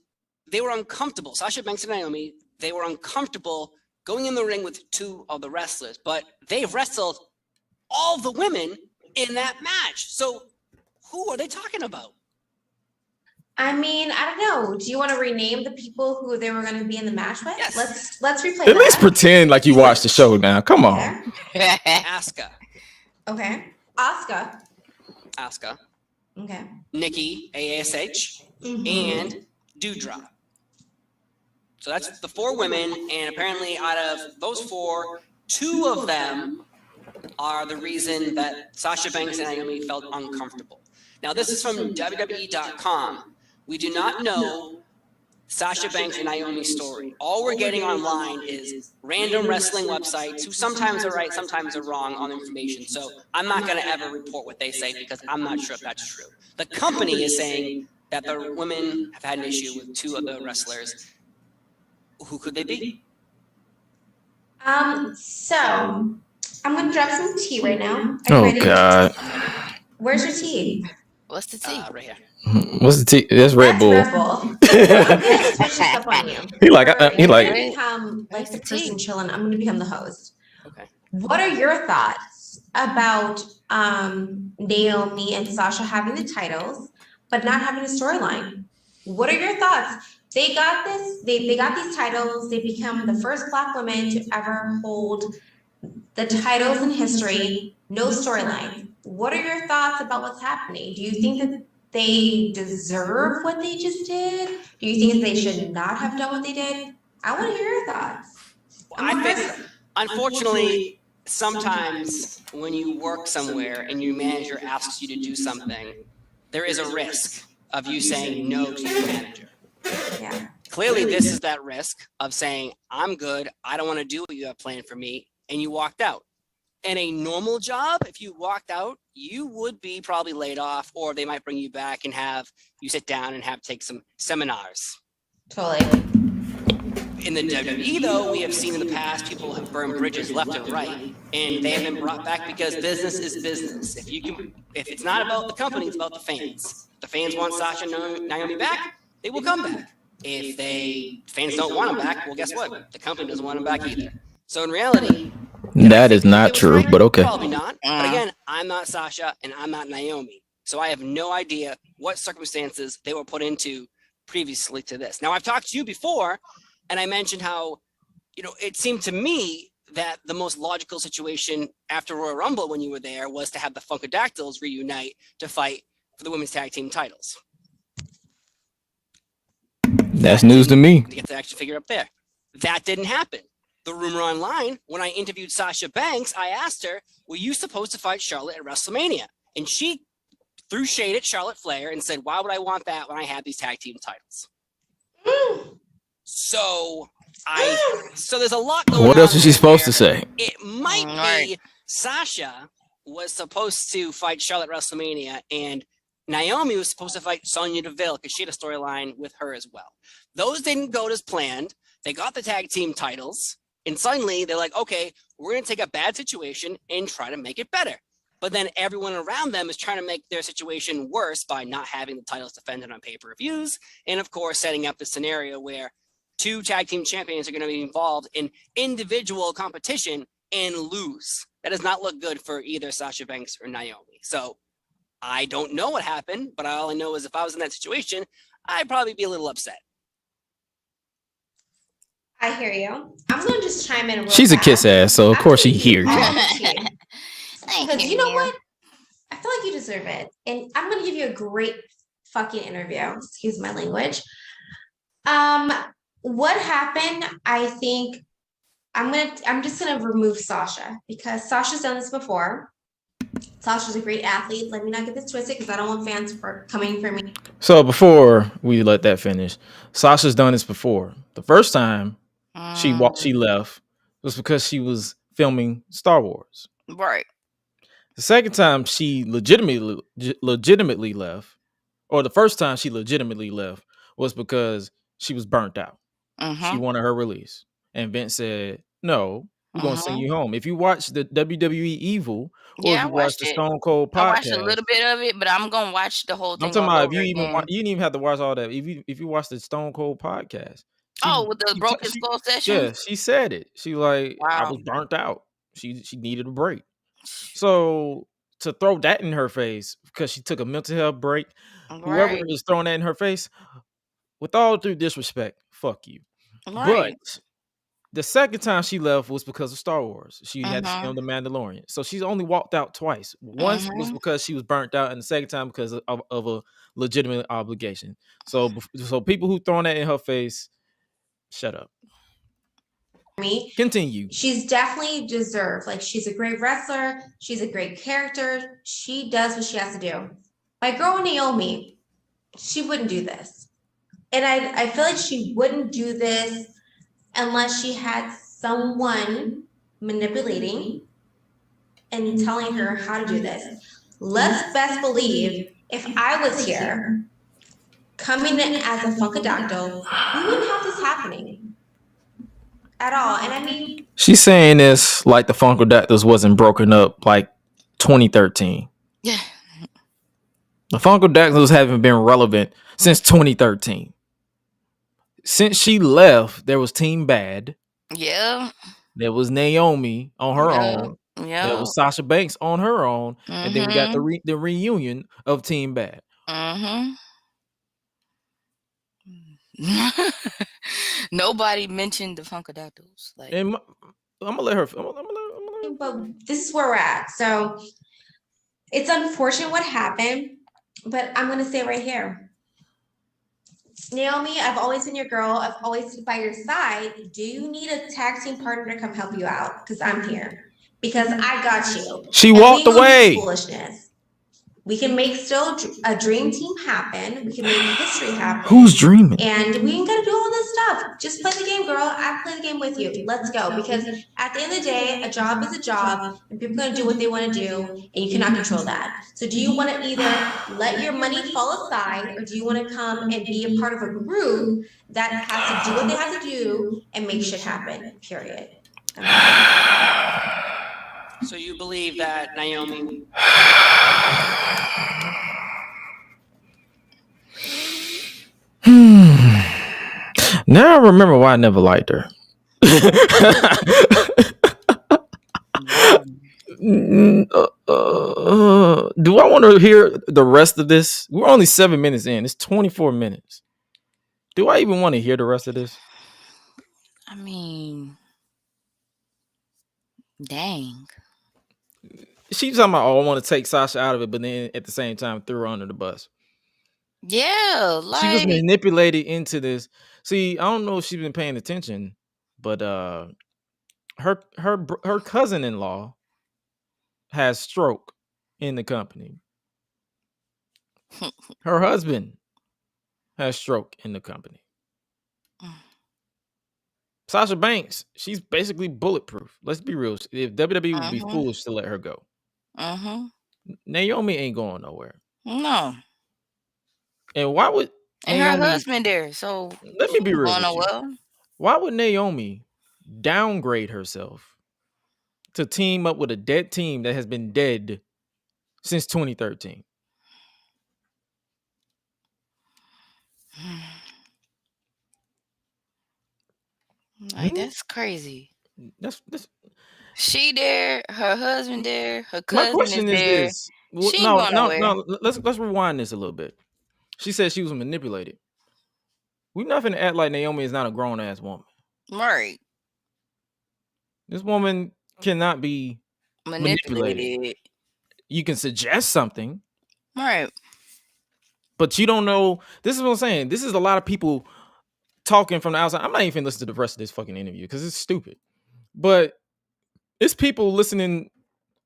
they were uncomfortable. Sasha Banks and Naomi, they were uncomfortable going in the ring with 2 of the wrestlers, but they've wrestled all the women in that match. So who are they talking about? I mean, I don't know. Do you want to rename the people who they were going to be in the match with? Yes. Let's replay At least pretend like you watched the show now. Come on. Asuka. Okay. Asuka. Okay. Nikki, ASH, and Doudrop. So that's the 4 women, and apparently out of those 4, 2 of them are the reason that Sasha Banks and Naomi felt uncomfortable. Now, this is from WWE.com. We do not know Sasha Banks and Naomi's story. All we're getting online is random wrestling websites who sometimes are right, sometimes are wrong on information. So I'm not going to ever report what they say because I'm not sure if that's true. The company is saying that the women have had an issue with 2 of the wrestlers. Who could they be? So I'm going to drop some tea right now. Oh, God. Where's your tea? What's the tea? Right here. What's the tea? That's Red Bull. Red Bull. I'm gonna switch this up on you. He like become like the person chilling. I'm going to become the host. Okay. What are your thoughts about Naomi and Sasha having the titles but not having a storyline? What are your thoughts? They got this. They got these titles. They become the first Black women to ever hold the titles in history. No storyline. What are your thoughts about what's happening? Do you think that they deserve what they just did? Do you think that they should not have done what they did? I want to hear your thoughts. I think, unfortunately, sometimes when you work somewhere and your manager asks you to do something, there is a risk of you saying no to your manager. Yeah. Clearly, this is that risk of saying, I'm good, I don't want to do what you have planned for me, and you walked out. In a normal job, if you walked out, you would be probably laid off, or they might bring you back and have you sit down and have take some seminars. Totally. In the WWE, though, we have seen in the past people have burned bridges left and right, and they have been brought back because business is business. If it's not about the company, it's about the fans. If the fans want Sasha and Naomi back, they will come back. If fans don't want them back, well, guess what? The company doesn't want them back either. So in reality, that is not true, right, but okay. Probably not. But again, I'm not Sasha and I'm not Naomi. So I have no idea what circumstances they were put into previously to this. Now, I've talked to you before, and I mentioned how, it seemed to me that the most logical situation after Royal Rumble when you were there was to have the Funkadactyls reunite to fight for the women's tag team titles. That's news to me. To get the action figure up there. That didn't happen. The rumor online, when I interviewed Sasha Banks, I asked her, were you supposed to fight Charlotte at WrestleMania? And she threw shade at Charlotte Flair and said, why would I want that when I have these tag team titles? So there's a lot going on. What else is she supposed to say? It might be Sasha was supposed to fight Charlotte at WrestleMania, and Naomi was supposed to fight Sonya Deville because she had a storyline with her as well. Those didn't go as planned. They got the tag team titles, and suddenly they're like, okay, we're going to take a bad situation and try to make it better. But then everyone around them is trying to make their situation worse by not having the titles defended on pay-per-views, and of course setting up the scenario where 2 tag team champions are going to be involved in individual competition and lose. That does not look good for either Sasha Banks or Naomi. So I don't know what happened, but all I know is if I was in that situation, I'd probably be a little upset. I hear you. I'm going to just chime in. She's a kiss ass, so of course she hears you. Because you know what? I feel like you deserve it. And I'm going to give you a great fucking interview. Excuse my language. What happened, I think I'm just gonna remove Sasha because Sasha's done this before. Sasha's a great athlete. Let me not get this twisted because I don't want fans coming for me. So before we let that finish, Sasha's done this before. The first time she left was because she was filming Star Wars. Right. The second time she legitimately left, or the first time she legitimately left, was because she was burnt out. She wanted her release. And Vince said, no, we're going to send you home. If you watch the WWE Evil, or if you watch the Stone Cold podcast. I watched a little bit of it, but I'm going to watch the whole thing. I'm talking about if you didn't even have to watch all that. If you watch the Stone Cold podcast. With the Broken Skull session? Yeah, she said it. She I was burnt out. She needed a break. So to throw that in her face because she took a mental health break, whoever is throwing that in her face, with all due disrespect, fuck you. Right. But the second time she left was because of Star Wars. She had to film The Mandalorian. So she's only walked out twice. Once was because she was burnt out, and the second time because of a legitimate obligation. So people who throwing that in her face, shut up. Continue. She's definitely deserved. Like, she's a great wrestler. She's a great character. She does what she has to do. My girl Naomi, she wouldn't do this. And I feel like she wouldn't do this unless she had someone manipulating and telling her how to do this. Let's best believe if I was here coming in as a Funkadactyl, we wouldn't have this happening at all. And I mean, she's saying this like the Funkadactyls wasn't broken up like 2013. Yeah. The Funkadactyls haven't been relevant since 2013. Since she left, there was Team Bad. Yeah. There was Naomi on her own. Yeah. There was Sasha Banks on her own. And then we got the reunion of Team Bad. Nobody mentioned the Funkadactyls. Like, and I'm gonna let her. But this is where we're at. So it's unfortunate what happened, but I'm gonna say right here, Naomi, I've always been your girl. I've always stood by your side. Do you need a tag team partner to come help you out? Because I'm here. Because I got you. She walked away. Foolishness. We can make still a dream team happen. We can make history happen. Who's dreaming? And we ain't gotta do all this stuff. Just play the game, girl. I play the game with you. Let's go. Because at the end of the day, a job is a job, and people are gonna do what they want to do, and you cannot control that. So do you want to either let your money fall aside, or do you want to come and be a part of a group that has to do what they have to do and make shit happen? Period. So you believe that Naomi? Now I remember why I never liked her. Do I want to hear the rest of this? We're only 7 minutes in. It's 24 minutes. Do I even want to hear the rest of this? I mean, dang. She's talking about, I want to take Sasha out of it, but then at the same time threw her under the bus. Yeah, like she was manipulated into this. See, I don't know if she's been paying attention, but her cousin-in-law has stroke in the company. Her husband has stroke in the company. Sasha Banks, she's basically bulletproof. Let's be real. If WWE would be foolish to let her go. Naomi ain't going nowhere. No. And why would and Naomi, her husband there? So let me be real with you. Well. Why would Naomi downgrade herself to team up with a dead team that has been dead since 2013? Like, that's crazy. That's she there, her husband there, her cousin my question is there. this. Well, She no, ain't going nowhere. let's rewind this a little bit. She said she was manipulated. We're not gonna act like Naomi is not a grown ass woman. Right. This woman cannot be manipulated. You can suggest something. Right. But you don't know. This is what I'm saying. This is a lot of people talking from the outside. I'm not even listening to the rest of this fucking interview because it's stupid. But it's people listening.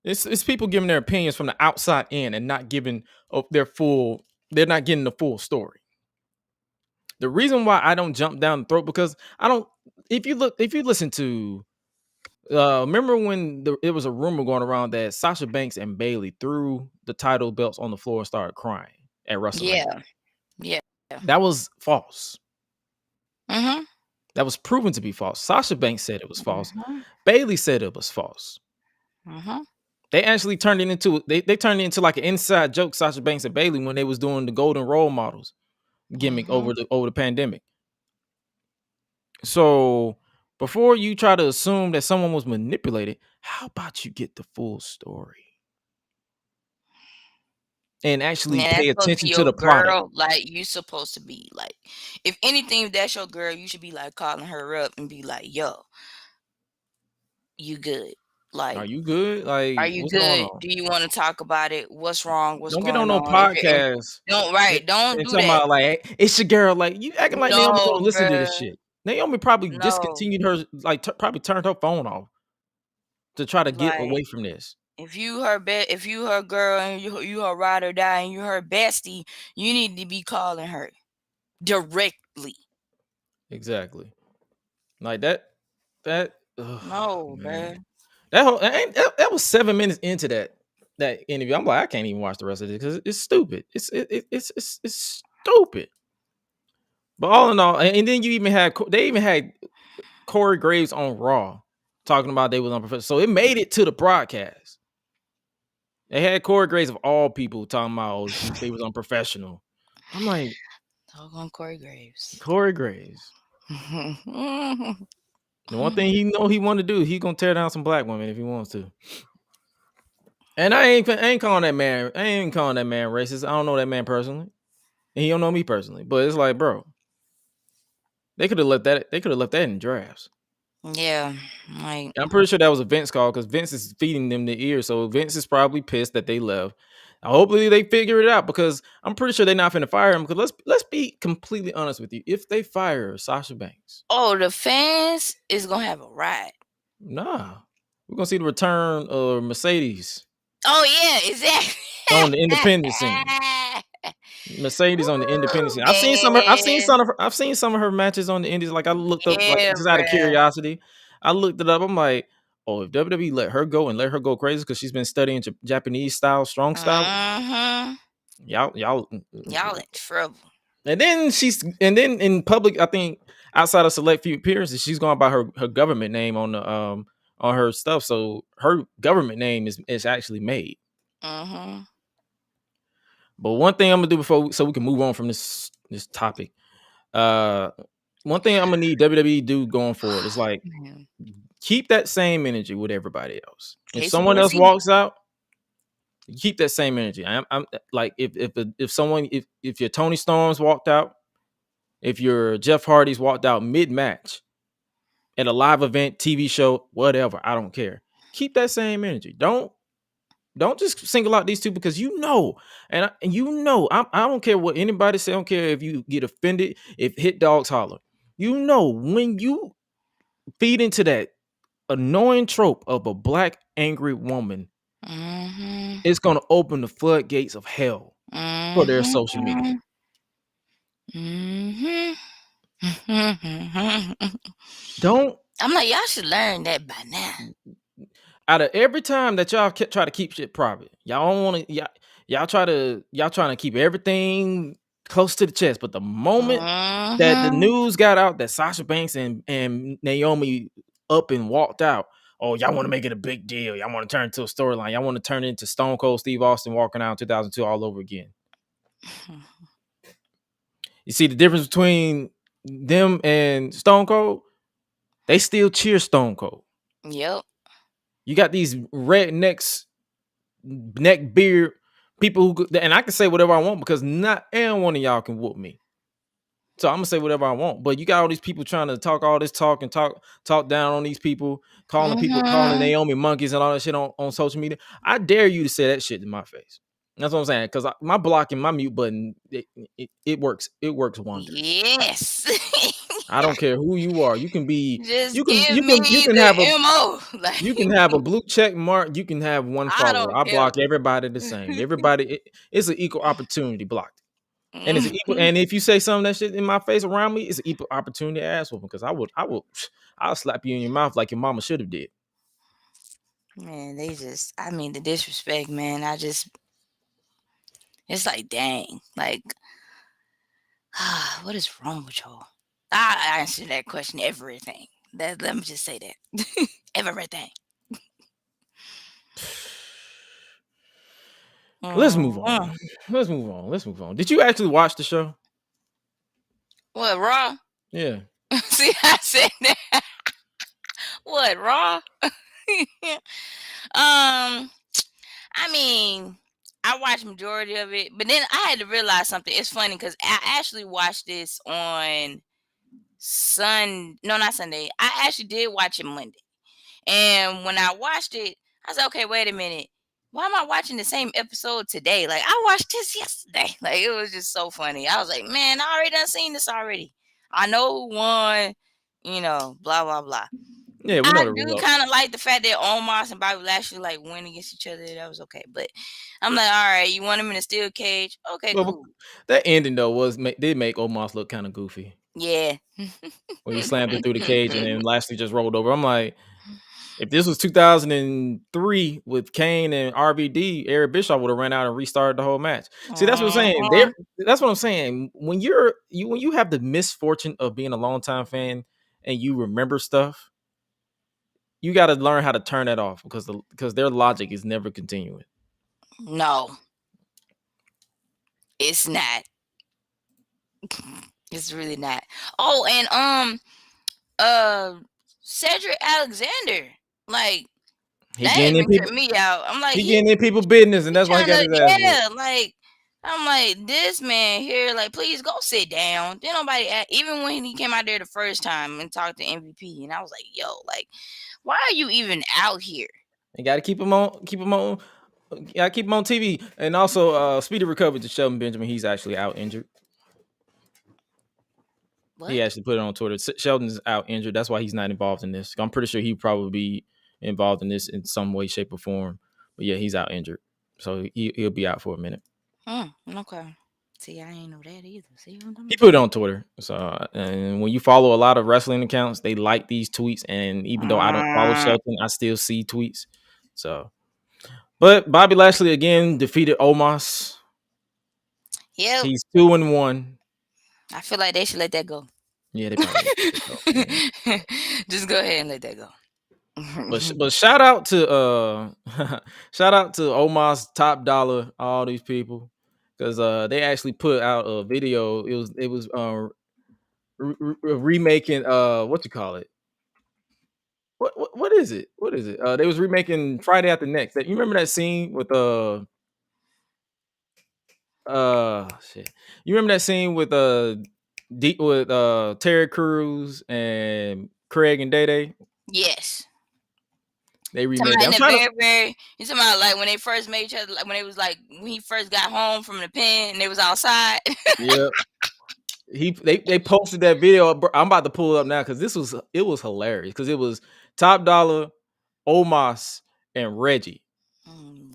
It's people giving their opinions from the outside in and not giving their full. They're not getting the full story. The reason why I don't jump down the throat because I don't. If you listen to, remember when it was a rumor going around that Sasha Banks and Bayley threw the title belts on the floor and started crying at WrestleMania. Yeah. That was false. That was proven to be false. Sasha Banks said it was false. Bayley said it was false. They actually turned it into they turned it into like an inside joke, Sasha Banks and Bayley, when they was doing the golden role models gimmick over the pandemic. So before you try to assume that someone was manipulated, how about you get the full story and actually pay attention to the product? Like, you supposed to be like, if anything, if that's your girl, you should be like calling her up and be like, yo, you good? Like, are you good? Like, are you good? Do you want to talk about it? What's wrong? What's don't going get on no on? podcast. Don't do that. About like, hey, it's your girl. Like, you acting like Naomi don't listen to this shit. Naomi probably discontinued her, like probably turned her phone off to try to get away from this. If you her girl and you her ride or die and you her bestie, you need to be calling her directly. Exactly. Like that. No, man. That was 7 minutes into that interview. I'm like, I can't even watch the rest of it because it's stupid. It's stupid. But all in all, and then they even had Corey Graves on Raw talking about they was unprofessional. So it made it to the broadcast. They had Corey Graves of all people talking about they was unprofessional. I'm like, talk on Corey Graves. Corey Graves. The one thing he want to do, he gonna tear down some black women if he wants to. And I ain't calling that man. I ain't calling that man racist. I don't know that man personally, and he don't know me personally. But it's like, bro, they could have left that. They could have left that in drafts. Yeah, like, I'm pretty sure that was a Vince call because Vince is feeding them the ear. So Vince is probably pissed that they left. Hopefully they figure it out because I'm pretty sure they're not finna fire him. Because let's be completely honest with you. If they fire Sasha Banks, the fans is gonna have a riot. Nah, we're gonna see the return of Mercedes. Oh yeah, exactly. On the independent scene. Mercedes on the independent scene. I've seen some of her matches on the indies. Like I looked up just out of curiosity. I looked it up. I'm like, oh, if WWE let her go and let her go crazy because she's been studying Japanese style, strong style. Y'all in trouble. And then in public, I think outside of select few appearances, she's going by her government name on the on her stuff. So her government name is actually made. But one thing I'm gonna do so we can move on from this topic. One thing I'm gonna need WWE do going forward is like keep that same energy with everybody else. If someone else walks out, keep that same energy. I'm like if your Tony Storms walked out, if your Jeff Hardy's walked out mid-match at a live event, TV show, whatever, I don't care. Keep that same energy. Don't just single out these two because I don't care what anybody say. I don't care if you get offended if hit dogs holler. You know, when you feed into that annoying trope of a black angry woman, it's gonna open the floodgates of hell for their social media. Don't. I'm like, y'all should learn that by now. Out of every time that y'all try to keep shit private, y'all don't want to. Y'all trying to keep everything close to the chest. But the moment that the news got out that Sasha Banks and Naomi up and walked out, oh, y'all want to make it a big deal. Y'all want to turn it into a storyline. Y'all want to turn it into Stone Cold Steve Austin walking out in 2002 all over again. You see the difference between them and Stone Cold? They still cheer Stone Cold. Yep. You got these rednecks, neck beard people who, and I can say whatever I want because not every one of y'all can whoop me. So I'm gonna say whatever I want. But you got all these people trying to talk all this talk and talk down on these people, calling Naomi monkeys and all that shit on social media. I dare you to say that shit in my face. That's what I'm saying. Because my block and my mute button, it works. It works wonders. Yes. I don't care who you are. You can be. Just you can have a MO. You can have a blue check mark. You can have one follower. I block everybody the same. Everybody, it's an equal opportunity blocked. And it's equal. And if you say some of that shit in my face around me, it's an equal opportunity to ass whooping because I'll slap you in your mouth like your mama should have did. Man, the disrespect, man. It's like, dang, like, what is wrong with y'all? I answer that question, everything. Let me just say that. Everything. Let's move on. Let's move on. Did you actually watch the show? What, Raw? Yeah. See, I said that. What, Raw? I mean, I watched majority of it, but then I had to realize something. It's funny because I actually watched this on not Sunday. I actually did watch it Monday. And when I watched it, I was like, okay, wait a minute. Why am I watching the same episode today? Like, I watched this yesterday. Like, it was just so funny. I was like, man, I already done seen this already. I know who won, blah, blah, blah. Yeah, we know I the do result. kind of like the fact that Omos and Bobby Lashley like win against each other. That was okay. But I'm like, all right, you want him in a steel cage? Okay, cool. That ending, though, did make Omos look kind of goofy. Yeah. When he slammed it through the cage and then Lashley just rolled over. I'm like, if this was 2003 with Kane and RVD, Eric Bischoff would have ran out and restarted the whole match. See, that's what I'm saying. That's what I'm saying. When you have the misfortune of being a longtime fan and you remember stuff, you got to learn how to turn that off because their logic is never continuing. No, it's not. It's really not. Oh, and Cedric Alexander, like, that even tripped me out. I'm like, he getting in people's business, and that's why he got his ass. Yeah, like, I'm like, this man here, like, please go sit down. Then nobody, even when he came out there the first time and talked to MVP, and I was like, yo, like, why are you even out here? You got to keep him on. Gotta keep him on TV. And also, speedy recovery to Shelton Benjamin. He's actually out injured. What? He actually put it on Twitter. Shelton's out injured. That's why he's not involved in this. I'm pretty sure he'd probably be involved in this in some way, shape, or form. But yeah, he's out injured. So he'll be out for a minute. Okay. See, I ain't know that either. See, he put it on Twitter. So, and when you follow a lot of wrestling accounts, they like these tweets. And even though I don't follow Shelton, I still see tweets. So, but Bobby Lashley again defeated Omos. Yeah, he's 2-1. I feel like they should let that go. Yeah, they probably go. Just go ahead and let that go. But shout out to Omos, Top Dollar, all these people, because they actually put out a video. It was remaking what you call it? What is it? What is it? They was remaking Friday After Next. You remember that scene with shit. You remember that scene with Terry Crews and Craig and Day Day? Yes. They remade that. You talking about like when they first made each other, like when it was like when he first got home from the pen and they was outside. They posted that video. I'm about to pull it up now because it was hilarious because it was Top Dollar, Omos, and Reggie.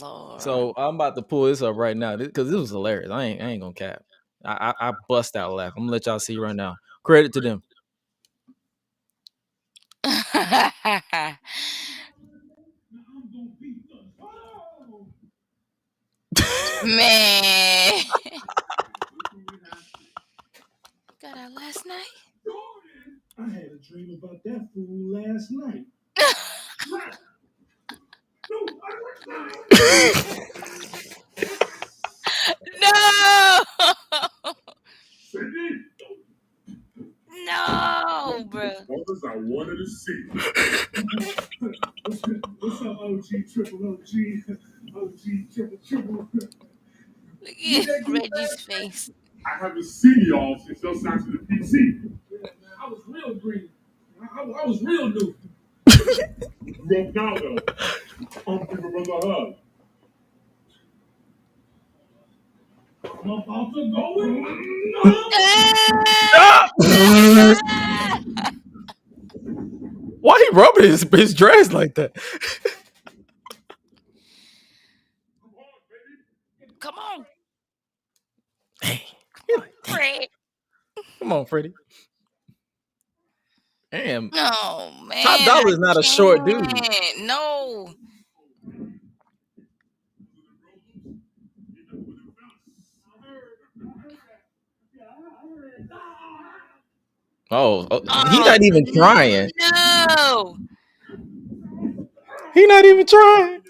Lord. So I'm about to pull this up right now because this was hilarious. I ain't gonna cap. I bust out laugh. I'm gonna let y'all see right now. Credit to them. Man. Got out last night. I had a dream about that fool last night. No. No, bro. Brothers, I wanted to see. What's up, OG, triple OG, OG, triple. Look at Reggie's face. I haven't seen y'all since y'all signed to the PC. Yeah, man, I was real green. I was real new. Broke now, though. I'm giving brother a hug. I'm about to go in. Why he rubbing his dress like that? Come on. Dang. Fred. Come on, Freddie. Damn. No, man. Top Dollar is not a short dude. No. Oh, he's not even trying. No. He's not even trying.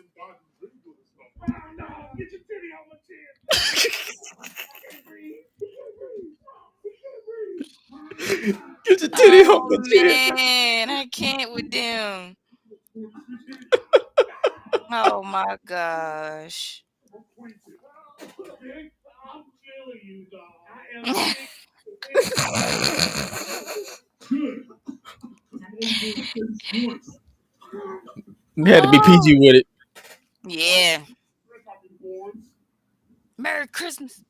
Get your titty off the chair. Man, I can't with them. Oh my gosh. You had to be PG with it. Yeah. Merry Christmas.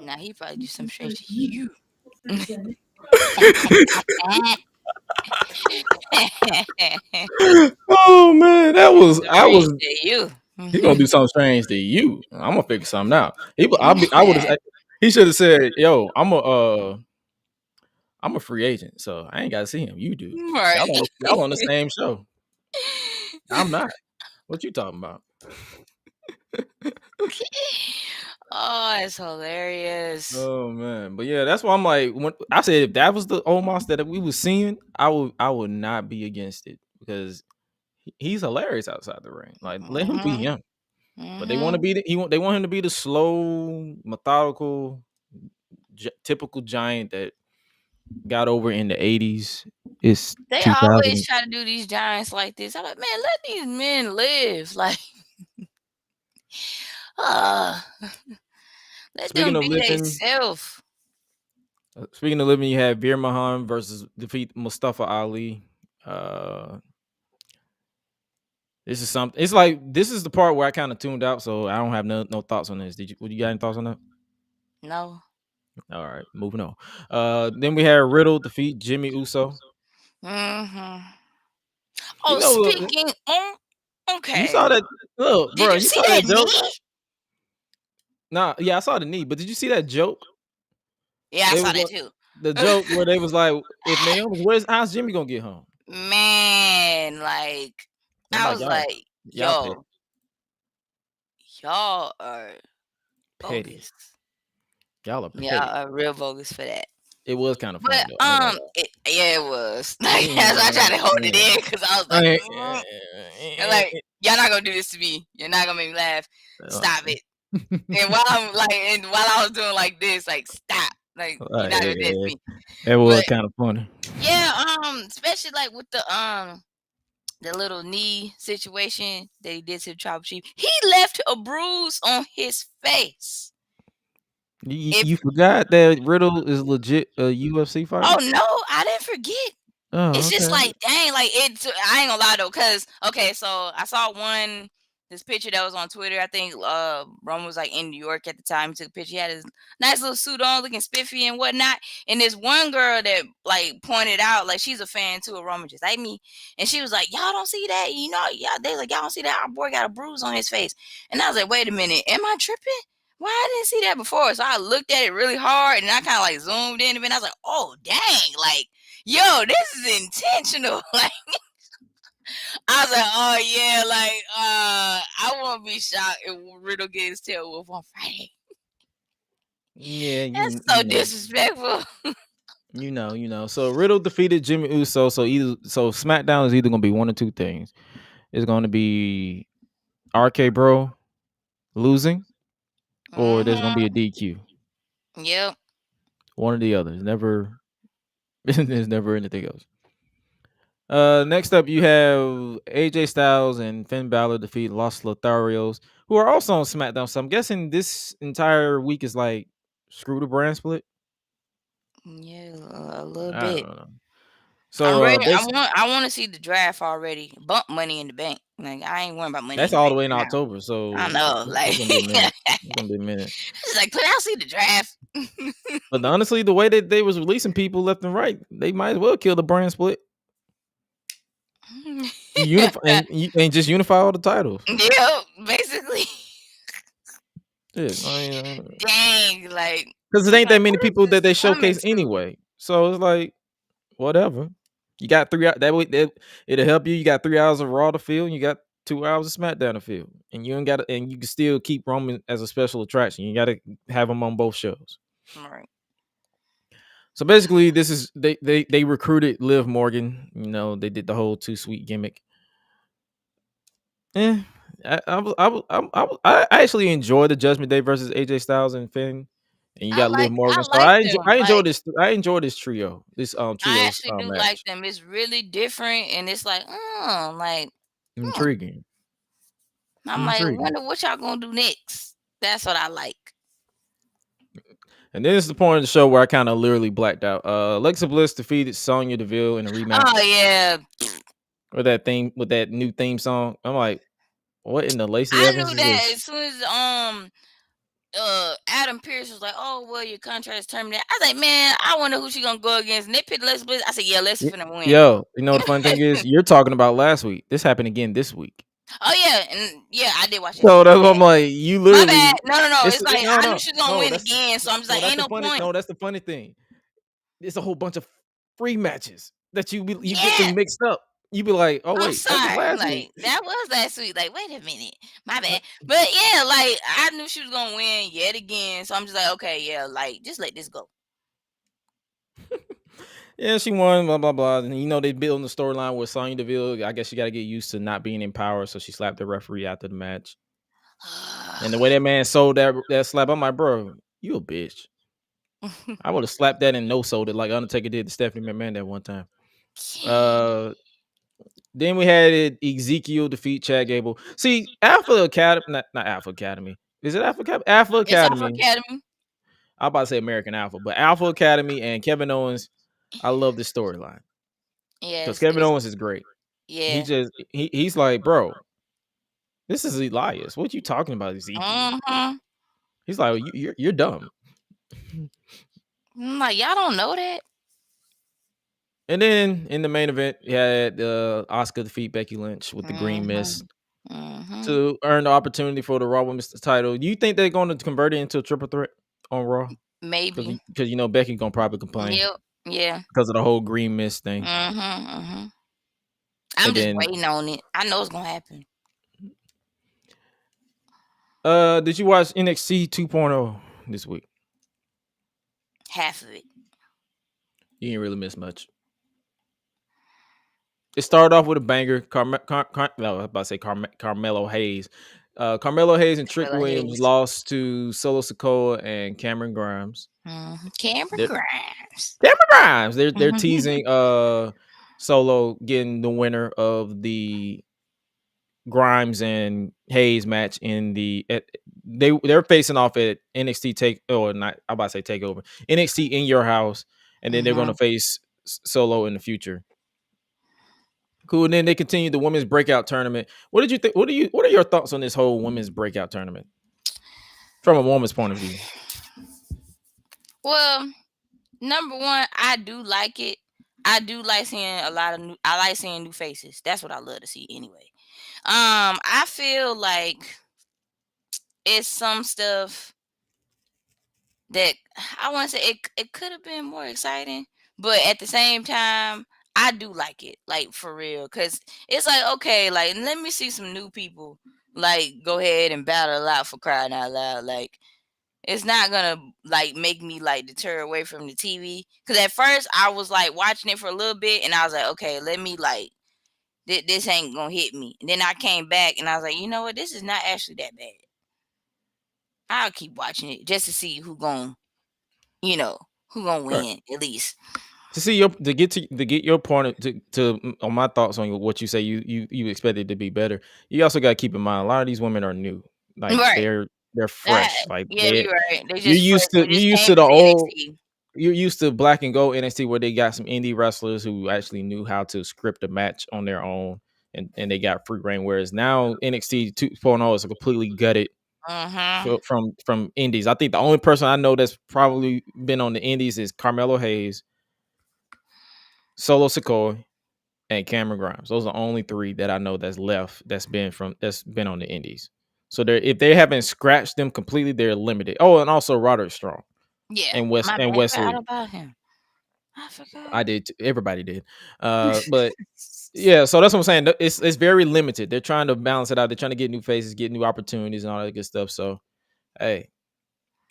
Nah, he probably do some strange to you. Oh man, I was. You. He gonna do something strange to you. I'm gonna figure something out. I would have. He should have said, "Yo, I'm a free agent, so I ain't got to see him. You do. Right. Y'all on the same show. I'm not. What you talking about?" Oh, it's hilarious. Oh man, but yeah, that's why I'm like, when I said if that was the Omos that we was seeing, I would not be against it because he's hilarious outside the ring. Like, let him be him. But they want to be they want him to be the slow, methodical, typical giant that got over in the 80s. It's They 2000. always try to do these giants like this. I'm like, man, let these men live. Like, let Speaking them of be living, themselves. Speaking of living, you have Veer Mahan versus defeat Mustafa Ali. This is something. It's like this is the part where I kind of tuned out, so I don't have no thoughts on this. Would you got any thoughts on that? No. All right, moving on. Then we had Riddle defeat Jimmy Uso. Oh, You know, speaking. Okay. You saw that? Look, Did bro, you see saw that joke? knee? Nah, yeah, I saw the knee, but did you see that joke? Yeah, I saw that too. The joke where they was like, "If Naomi, how's Jimmy gonna get home?" Man, like I was like, yo, y'all are petty. bogus. Y'all are petty. Y'all are real bogus for that. It was kind of funny, but it was. Like, that's why I tried to hold it in because I was like, like, y'all not gonna do this to me. You're not gonna make me laugh. Stop it. And while I was doing like this, like, stop. Like, you're not gonna do this to me. It was kind of funny. Yeah, especially like with the little knee situation that he did to the Tribal Chief. He left a bruise on his face. You forgot that Riddle is legit a UFC fighter? Oh no, I didn't forget. It's just like, dang, like I ain't gonna lie though, cause okay, so I saw one this picture that was on Twitter. I think Roman was like in New York at the time. He took a picture. He had his nice little suit on, looking spiffy and whatnot. And this one girl that like pointed out, like she's a fan too of Roman, just like me. And she was like, "Y'all don't see that? You know, yeah." They like, "Y'all don't see that? Our boy got a bruise on his face." And I was like, "Wait a minute, am I tripping? Why I didn't see that before?" So I looked at it really hard, and I kind of like zoomed in, and I was like, "Oh dang! Like, yo, this is intentional." Like. I was like, oh yeah, like I won't be shocked if Riddle gets his tail whooped on Friday. Yeah, That's so disrespectful. You know. So Riddle defeated Jimmy Uso. So SmackDown is either gonna be one or two things. It's gonna be RK Bro losing, or there's gonna be a DQ. Yep. One or the other. There's never anything else. Next up, you have AJ Styles and Finn Balor defeat Los Lotharios, who are also on SmackDown. So I'm guessing this entire week is like screw the brand split. Yeah, a little I bit. don't know. So I'm ready. Basically, I want to see the draft already. Bump Money in the Bank. Like I ain't worrying about Money. that's in the all Bank the way in now. October. So I know, like it's gonna be a minute. It's gonna be a minute. It's like, could I see the draft? But honestly, the way that they was releasing people left and right, they might as well kill the brand split. Unify and just unify all the titles. Yeah, basically. Yeah, dang, like because it ain't that many people that they showcase anyway. So it's like whatever. You got 3 hours. That way, it'll help you. You got 3 hours of Raw to fill, and you got 2 hours of SmackDown to fill, and you ain't got. And you can still keep Roman as a special attraction. You got to have him on both shows. All right. So basically, this is they recruited Liv Morgan. You know, they did the whole Too Sweet gimmick. I actually enjoyed the Judgment Day versus AJ Styles and Finn, and you got Liv Morgan. So I enjoy this. I enjoy this trio. This trio. I actually do like them. It's really different, and it's like, intriguing. I'm like, wonder what y'all gonna do next. That's what I like. And then it's the point of the show where I kind of literally blacked out. Alexa Bliss defeated Sonya Deville in a rematch. Oh yeah. With that new theme song. I'm like, what in the Lacey I Evans knew is that this? as soon as Adam Pearce was like, "Oh well, your contract is terminated." I was like, "Man, I wonder who she gonna go against." And they picked Alexa Bliss. I said, "Yeah, Alexa's finna win." Yo, you know the fun thing is you're talking about last week. This happened again this week. Oh yeah, and yeah, I did watch it. So that's what I'm like. You literally. My bad. No. It's like I knew she was gonna win again, so I'm just like, ain't no point. No, that's the funny thing. It's a whole bunch of free matches that you get them mixed up. You be like, oh wait, sorry. that was last week. That was last week. Like, wait a minute, my bad. But yeah, like I knew she was gonna win yet again, so I'm just like, okay, yeah, like just let this go. Yeah, she won, blah, blah, blah. And, you know, they building the storyline with Sonya Deville. I guess she got to get used to not being in power, so she slapped the referee after the match. And the way that man sold that slap, I'm like, bro, you a bitch. I would have slapped that and no-sold it like Undertaker did to Stephanie McMahon that one time. Then we had Ezekiel defeat Chad Gable. See, Alpha Academy, not Alpha Academy. Is it Alpha Academy? Alpha Academy. It's Alpha Academy. I'm about to say American Alpha, but Alpha Academy and Kevin Owens, I love this storyline. Yeah, because Kevin Owens is great. Yeah, he's like, bro, this is Elias. What you talking about, Ezekiel? He's like, you're dumb. I'm like, y'all don't know that. And then in the main event, you had Asuka defeat Becky Lynch with the green mist to earn the opportunity for the Raw Women's title. Do you think they're going to convert it into a triple threat on Raw? Maybe, because you know Becky gonna probably complain. Yeah, because of the whole green mist thing. I'm just waiting on it. I know it's gonna happen. Did you watch NXT 2.0 this week? Half of it. You didn't really miss much. It started off with a banger. I was about to say Carmelo Hayes. Carmelo Hayes and Trick Williams lost to Solo Sikoa and Cameron Grimes. Cameron Grimes. They're teasing Solo getting the winner of the Grimes and Hayes match in they're facing off at NXT Takeover. NXT in your house, and then they're going to face Solo in the future. Cool. And then they continued the women's breakout tournament. What did you think? What are your thoughts on this whole women's breakout tournament from a woman's point of view? Well, number one, I do like it. I do like seeing I like seeing new faces. That's what I love to see anyway. I feel like it's some stuff that I want to say it could have been more exciting, but at the same time, I do like it, like for real, because it's like, okay, like let me see some new people, like go ahead and battle out, for crying out loud. Like it's not gonna like make me like deter away from the TV, because at first I was like watching it for a little bit and I was like, okay, let me like this ain't gonna hit me. And then I came back and I was like, you know what, this is not actually that bad. I'll keep watching it just to see who gonna win at least. To get your point to on my thoughts on what you say you expect it to be better. You also got to keep in mind a lot of these women are new, like Right. they're fresh, like Yeah, you're right. They you're just used fresh. to They you're just used came to the from old NXT. you're used to black and gold NXT where they got some indie wrestlers who actually knew how to script a match on their own and they got free reign. Whereas now NXT 2.0 is completely gutted from indies. I think the only person I know that's probably been on the indies is Carmelo Hayes, Solo Sikoa, and Cameron Grimes. Those are the only three that I know that's left that's been on the indies. So if they haven't scratched them completely, they're limited. Oh, and also Roderick Strong Yeah, and my bad. I forgot Wesley. about him. I forgot. I did. Everybody did. But yeah, so that's what I'm saying. It's very limited. They're trying to balance it out. They're trying to get new faces, get new opportunities, and all that good stuff. So hey,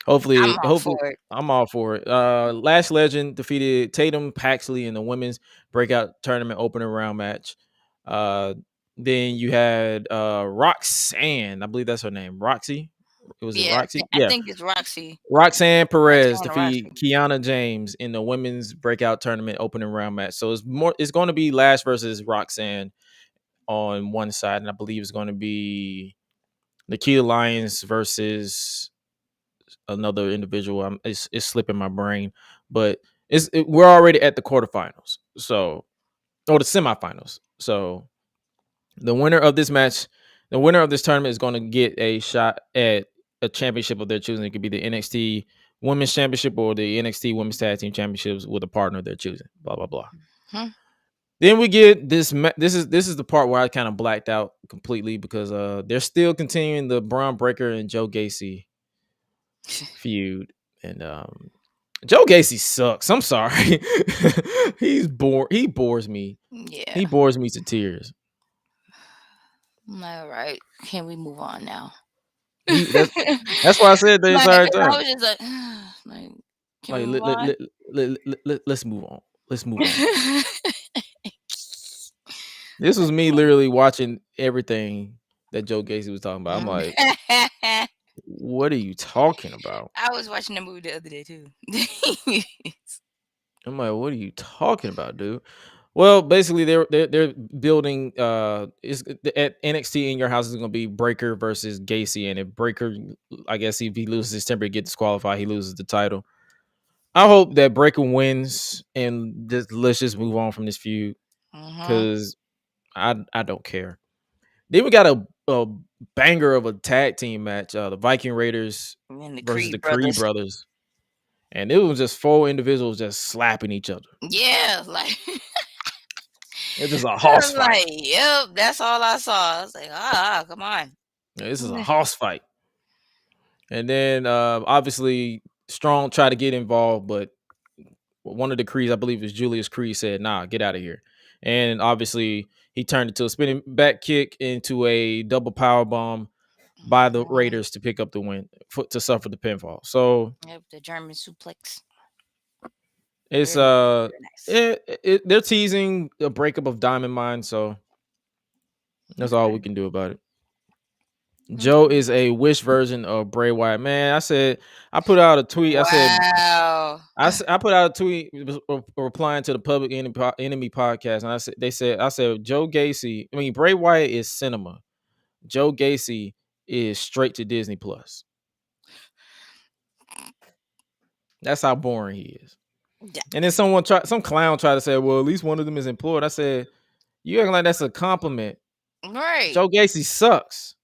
I'm hopefully, all for it. I'm all for it. Lash Legend defeated Tatum Paxley in the women's breakout tournament opening round match. Then you had Roxanne, I believe that's her name. Roxy. Was it Yeah, Roxy? I Yeah. think it's Roxy. Roxanne Perez Roxanne or defeat Roxy. Kiana James in the women's breakout tournament opening round match. So it's going to be Lash versus Roxanne on one side, and I believe it's going to be Nikita Lyons versus another individual. It's slipping my brain, but we're already at the quarterfinals, or the semifinals. So the winner of this match, the winner of this tournament is going to get a shot at a championship of their choosing. It could be the NXT Women's Championship or the NXT Women's Tag Team Championships with a partner they're choosing. Blah blah blah. Then we get this. This is the part where I kind of blacked out completely because they're still continuing the Braun Breaker and Joe Gacy feud, and Joe Gacy sucks. I'm sorry. He bores me. Yeah. He bores me to tears. All right. Can we move on now? That's why I said the entire time. I was just like, can we move on? Let's move on. Let's move on. This was me literally watching everything that Joe Gacy was talking about. I'm like, what are you talking about? I was watching the movie the other day too. I'm like, what are you talking about, dude? Well, basically, they're building. Is at NXT in your house is going to be Breaker versus Gacy, and if Breaker, I guess if he loses his temper, get disqualified, he loses the title. I hope that Breaker wins, and let's just move on from this feud because I don't care. Then we got a banger of a tag team match, the Viking Raiders versus the Creed brothers. And it was just four individuals just slapping each other. Yeah, like it's just a house fight. Like, yep, that's all I saw. I was like, come on. This is a house fight. And then obviously Strong tried to get involved, but one of the Creeds, I believe it was Julius Creed, said, nah, get out of here. And obviously he turned it to a spinning back kick into a double power bomb by the Raiders to pick up the win, to suffer the pinfall. So the German suplex. It's they're teasing a breakup of Diamond Mine, so that's all we can do about it. Joe is a Wish version of Bray Wyatt. Man, I put out a tweet. Wow. I put out a tweet replying to the Public Enemy podcast, and I said Joe Gacy. I mean, Bray Wyatt is cinema. Joe Gacy is straight to Disney Plus. That's how boring he is. Yeah. And then some clown tried to say, well, at least one of them is employed. I said, You acting like that's a compliment. Right. Joe Gacy sucks.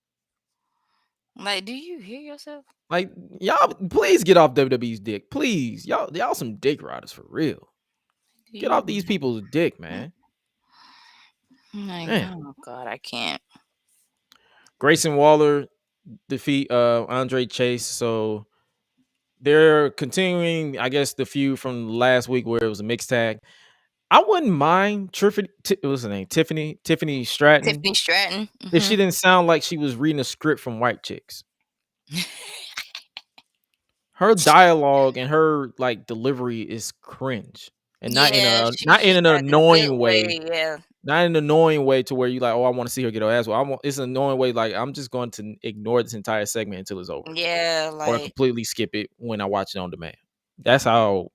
Like, do you hear yourself? Like, y'all, please get off WWE's dick. Please. Y'all some dick riders for real. Get off these people's dick, man. Like, Man. oh God, I can't. Grayson Waller defeat Andre Chase. So they're continuing, I guess, the feud from last week where it was a mixed tag. I wouldn't mind what's her name? Tiffany Stratton. Tiffany Stratton. If she didn't sound like she was reading a script from White Chicks. Her dialogue and her like delivery is cringe. And not in an annoying way. Yeah. Not in an annoying way to where you like, oh, I want to see her get her ass. Well, it's an annoying way. Like, I'm just going to ignore this entire segment until it's over. Yeah, Or like completely skip it when I watch it on demand. That's how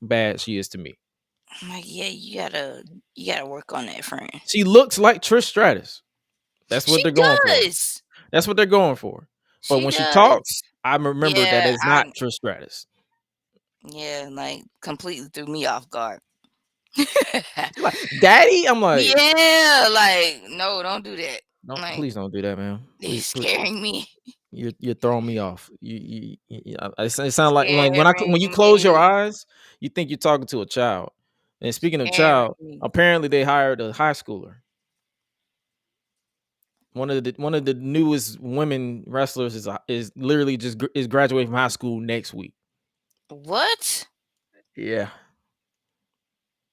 bad she is to me. I'm like, yeah, you gotta work on that, friend. She looks like Trish Stratus. That's what She they're going for. does. That's what they're going for. But when she talks, I remember that it's not Trish Stratus. Yeah, like completely threw me off guard. Like, Daddy, I'm like, yeah, like no, don't do that. No, Like, please don't do that, man. It's scaring me. You're throwing me off. It sounds like Scaring when you close your me. eyes, you think you're talking to a child. And speaking of child, apparently they hired a high schooler. One of the newest women wrestlers is literally is graduating from high school next week. What? Yeah.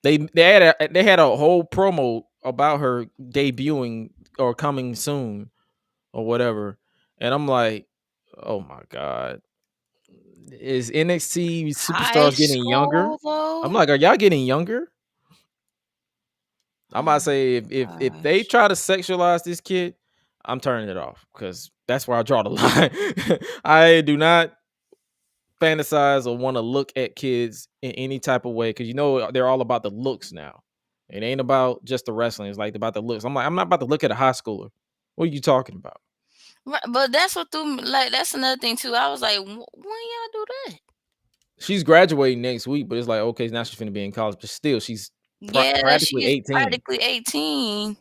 They had a whole promo about her debuting or coming soon or whatever. And I'm like, oh my God. Is NXT superstars getting younger? Though? I'm like, are y'all getting younger? I'm about to say if they try to sexualize this kid, I'm turning it off because that's where I draw the line. I do not fantasize or want to look at kids in any type of way because they're all about the looks now. It ain't about just the wrestling. It's like about the looks. I'm like, I'm not about to look at a high schooler. What are you talking about? Right, but that's what threw me. Like that's another thing too. I was like, when y'all do that? She's graduating next week, but it's like, okay, now she's finna be in college, but still, she's practically 18. Practically 18,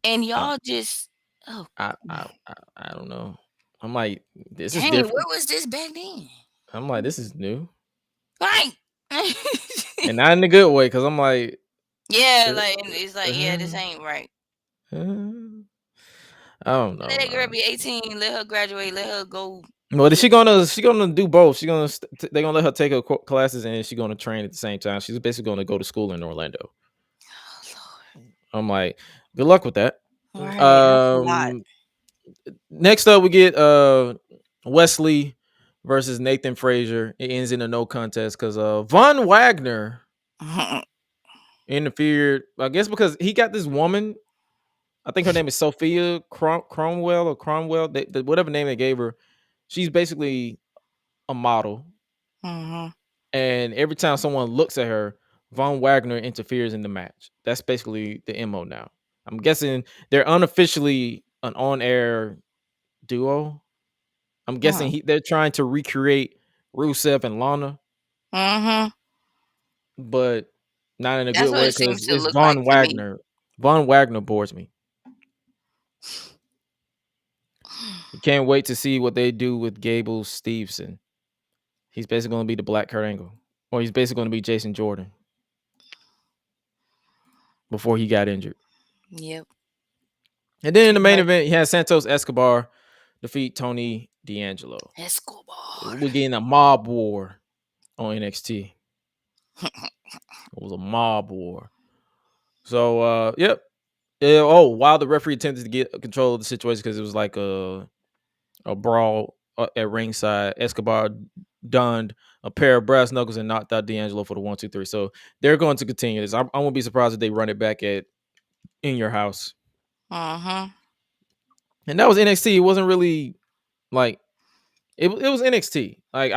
and y'all just I don't know. I'm like, this is dang, different. where was this back then? I'm like, this is new, Right? and not in a good way, because I'm like, yeah, like it's like, yeah, this ain't right. I don't know. Let that girl be 18. Let her graduate. Let her go. Well, she gonna do both. They're gonna let her take her classes and she's gonna train at the same time. She's basically gonna go to school in Orlando. Oh, Lord. I'm like, good luck with that. Right, next up we get Wesley versus Nathan Frazier. It ends in a no contest because Von Wagner interfered. I guess because he got this woman. I think her name is Sophia Cromwell, whatever name they gave her. She's basically a model. And every time someone looks at her, Von Wagner interferes in the match. That's basically the MO now. I'm guessing they're unofficially an on-air duo. I'm guessing they're trying to recreate Rusev and Lana. But not in a good way because it's Von Wagner. Von Wagner bores me. You can't wait to see what they do with Gable Steveson. He's basically going to be the Black Kurt Angle. Or he's basically going to be Jason Jordan. Before he got injured. Yep. And then in the main event, he had Santos Escobar defeat Tony D'Angelo. We're getting a mob war on NXT. It was a mob war. So, yep. While the referee attempted to get control of the situation because it was like a brawl at ringside, Escobar donned a pair of brass knuckles and knocked out D'Angelo for the 1, 2, 3. So they're going to continue this. I won't be surprised if they run it back in your house. And that was NXT. It wasn't really like it was NXT. Like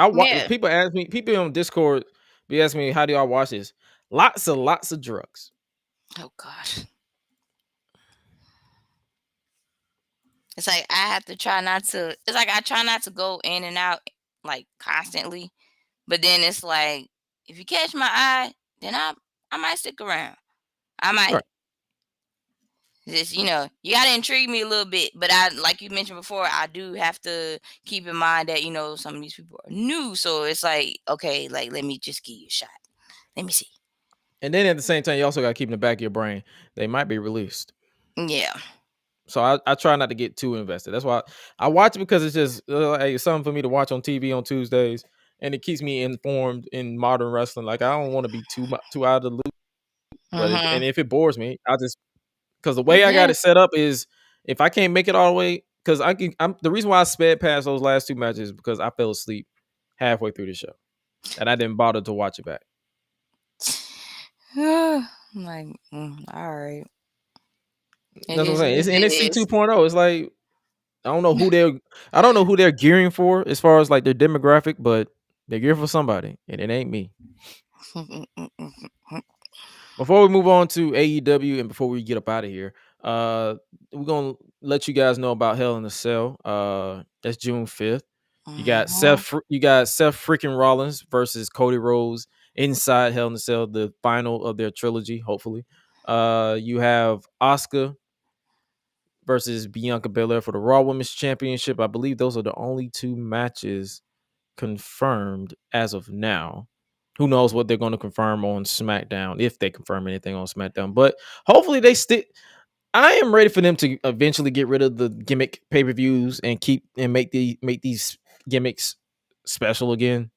people ask me, people on Discord be asking me, how do y'all watch this? Lots of drugs. Oh gosh. It's like I have to try not to. It's like I try not to go in and out like constantly, but then it's like if you catch my eye, then I might stick around. I might. Right. Just, you gotta intrigue me a little bit. But I, like you mentioned before, I do have to keep in mind that some of these people are new. So it's like, okay, like let me just give you a shot. Let me see. And then at the same time, you also got to keep in the back of your brain, they might be released. Yeah. So I try not to get too invested. That's why I watch it, because it's just it's something for me to watch on TV on Tuesdays, and it keeps me informed in modern wrestling. Like, I don't want to be too out of the loop. But Mm-hmm. if it bores me, I'll just, because the way I got Yeah. it set up is, if I can't make it all the way, because I'm the reason why I sped past those last 2 matches is because I fell asleep halfway through the show, and I didn't bother to watch it back. I'm like, all right. It That's what I'm is saying. what It's it NXT is. 2.0. It's like, I don't know who they're gearing for as far as like their demographic, but they're gearing for somebody, and it ain't me. Before we move on to AEW and before we get up out of here, we're gonna let you guys know about Hell in a Cell. That's June 5th. You got Seth freaking Rollins versus Cody Rhodes inside Hell in a Cell, the final of their trilogy, hopefully. You have Asuka versus Bianca Belair for the Raw Women's Championship. I believe those are the only 2 matches confirmed as of now. Who knows what they're going to confirm on SmackDown, if they confirm anything on SmackDown. But hopefully they stick. I am ready for them to eventually get rid of the gimmick pay-per-views and make these gimmicks special again.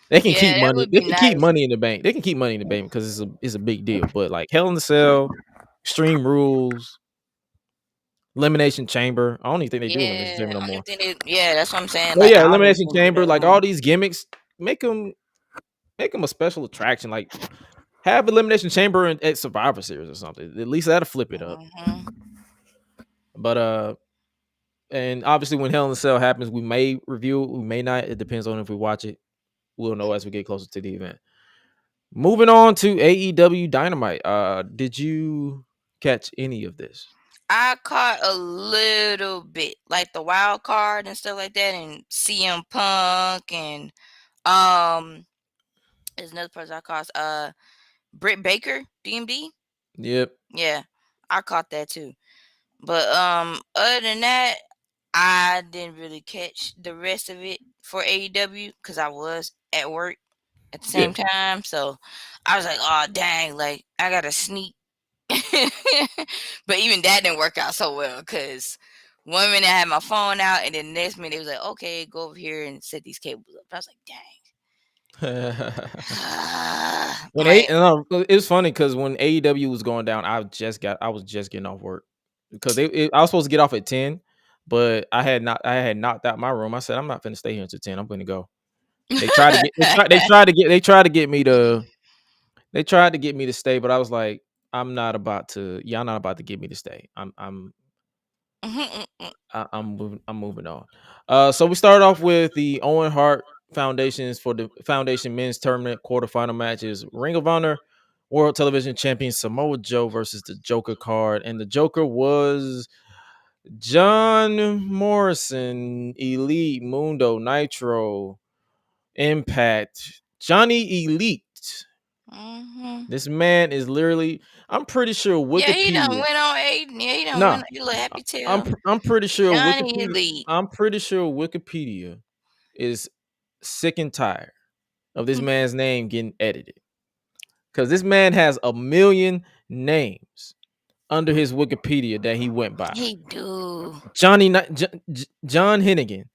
They can keep Yeah, that money. would They be can keep nice. money in the bank. They can keep money in the bank because it's a big deal. But like Hell in the Cell, Extreme Rules, Elimination Chamber. I don't even think they do Elimination Yeah, Chamber no I don't more. even think yeah, that's what I'm saying. But Like, yeah, I don't even Elimination think they Chamber, do like them. all these gimmicks, make them a special attraction. Like, have Elimination Chamber at Survivor Series or something. At least that'll flip it up. Mm-hmm. But and obviously when Hell in a Cell happens, we may review it, we may not. It depends on if we watch it. We'll know as we get closer to the event. Moving on to AEW Dynamite. Did you catch any of this? I caught a little bit, like the wild card and stuff like that, and CM Punk and there's another person I caught, Britt Baker, DMD. Yep. Yeah, I caught that too. But other than that, I didn't really catch the rest of it for AEW because I was at work at the Yeah. same time. So I was like, oh dang, like I gotta sneak. But even that didn't work out so well because one minute I had my phone out and then the next minute it was like, okay, go over here and set these cables up. I was like, dang. When Like, it was funny because when AEW was going down, I was just getting off work because I was supposed to get off at 10, but I had knocked out my room. I said, I'm not finna stay here until 10. I'm gonna go. They tried to get me to stay, but I was like, y'all not about to get me to stay. I'm moving on. So we started off with the Owen Hart Foundations for the Foundation Men's Tournament quarterfinal matches. Ring of Honor World Television Champion Samoa Joe versus the Joker card, and the Joker was John Morrison, Elite, Mundo, Nitro, Impact, Johnny Elite. This man is literally. I'm pretty sure yeah, he done Wikipedia. went on Aiden. Yeah, he done No, went on. You little happy I'm tail. I'm pretty sure Johnny Wikipedia. Elite. I'm pretty sure Wikipedia is sick and tired of this man's name getting edited, because this man has a million names under his Wikipedia that he went by. He do. John Hennigan, John Hennigan.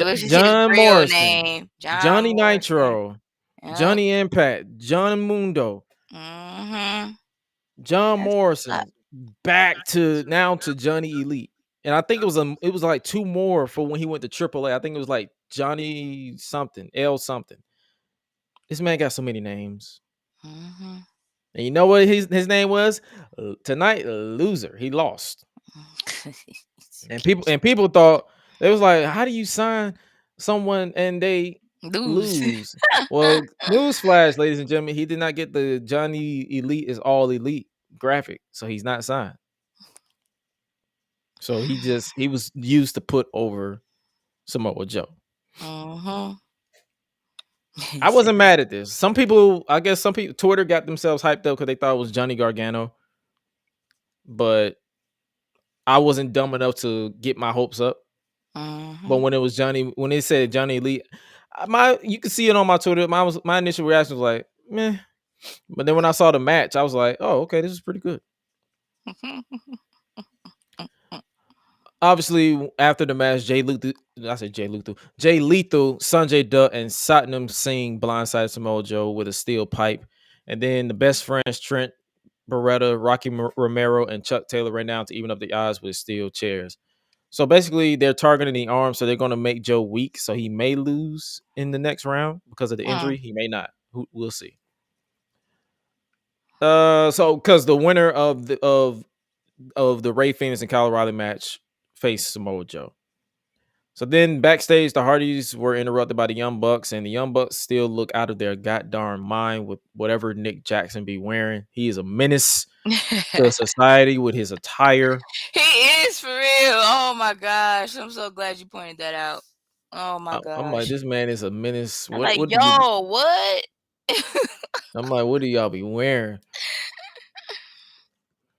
What's his John real Morrison, name? John Johnny Morrison. Nitro, Yep. Johnny Impact, John Mundo, John Morrison, back to Johnny Elite. And I think it was like 2 more for when he went to AAA. I think it was like Johnny something, L something. This man got so many names. And you know what his name was? Tonight, Loser. He lost. And people thought, they was like, how do you sign someone and they lose? Well, newsflash, ladies and gentlemen, he did not get the Johnny Elite is all elite graphic, so he's not signed. So he was used to put over Samoa Joe. I wasn't mad at this. Some people, Twitter got themselves hyped up because they thought it was Johnny Gargano. but I wasn't dumb enough to get my hopes up. But when it was when it said Johnny Elite, you could see it on my Twitter. My initial reaction was like, meh. But then when I saw the match, I was like, oh, okay, this is pretty good. Obviously, after the match, Jay Lethal, Sanjay Dutt, and Satnam Singh blindsided Samoa Joe with a steel pipe. And then the best friends, Trent Beretta, Rocky Romero, and Chuck Taylor ran down to even up the odds with steel chairs. So basically, they're targeting the arm, so they're going to make Joe weak. So he may lose in the next round because of the injury. He may not. We'll see. So because the winner of the Ray Phoenix and Kyle O'Reilly match faced Samoa Joe. So then backstage, the Hardys were interrupted by the Young Bucks, and the Young Bucks still look out of their goddamn mind with whatever Nick Jackson be wearing. He is a menace to society with his attire. He is for real. Oh my gosh. I'm so glad you pointed that out. Oh my gosh. I'm like, this man is a menace. I'm What like, what? I'm like, what do y'all be wearing?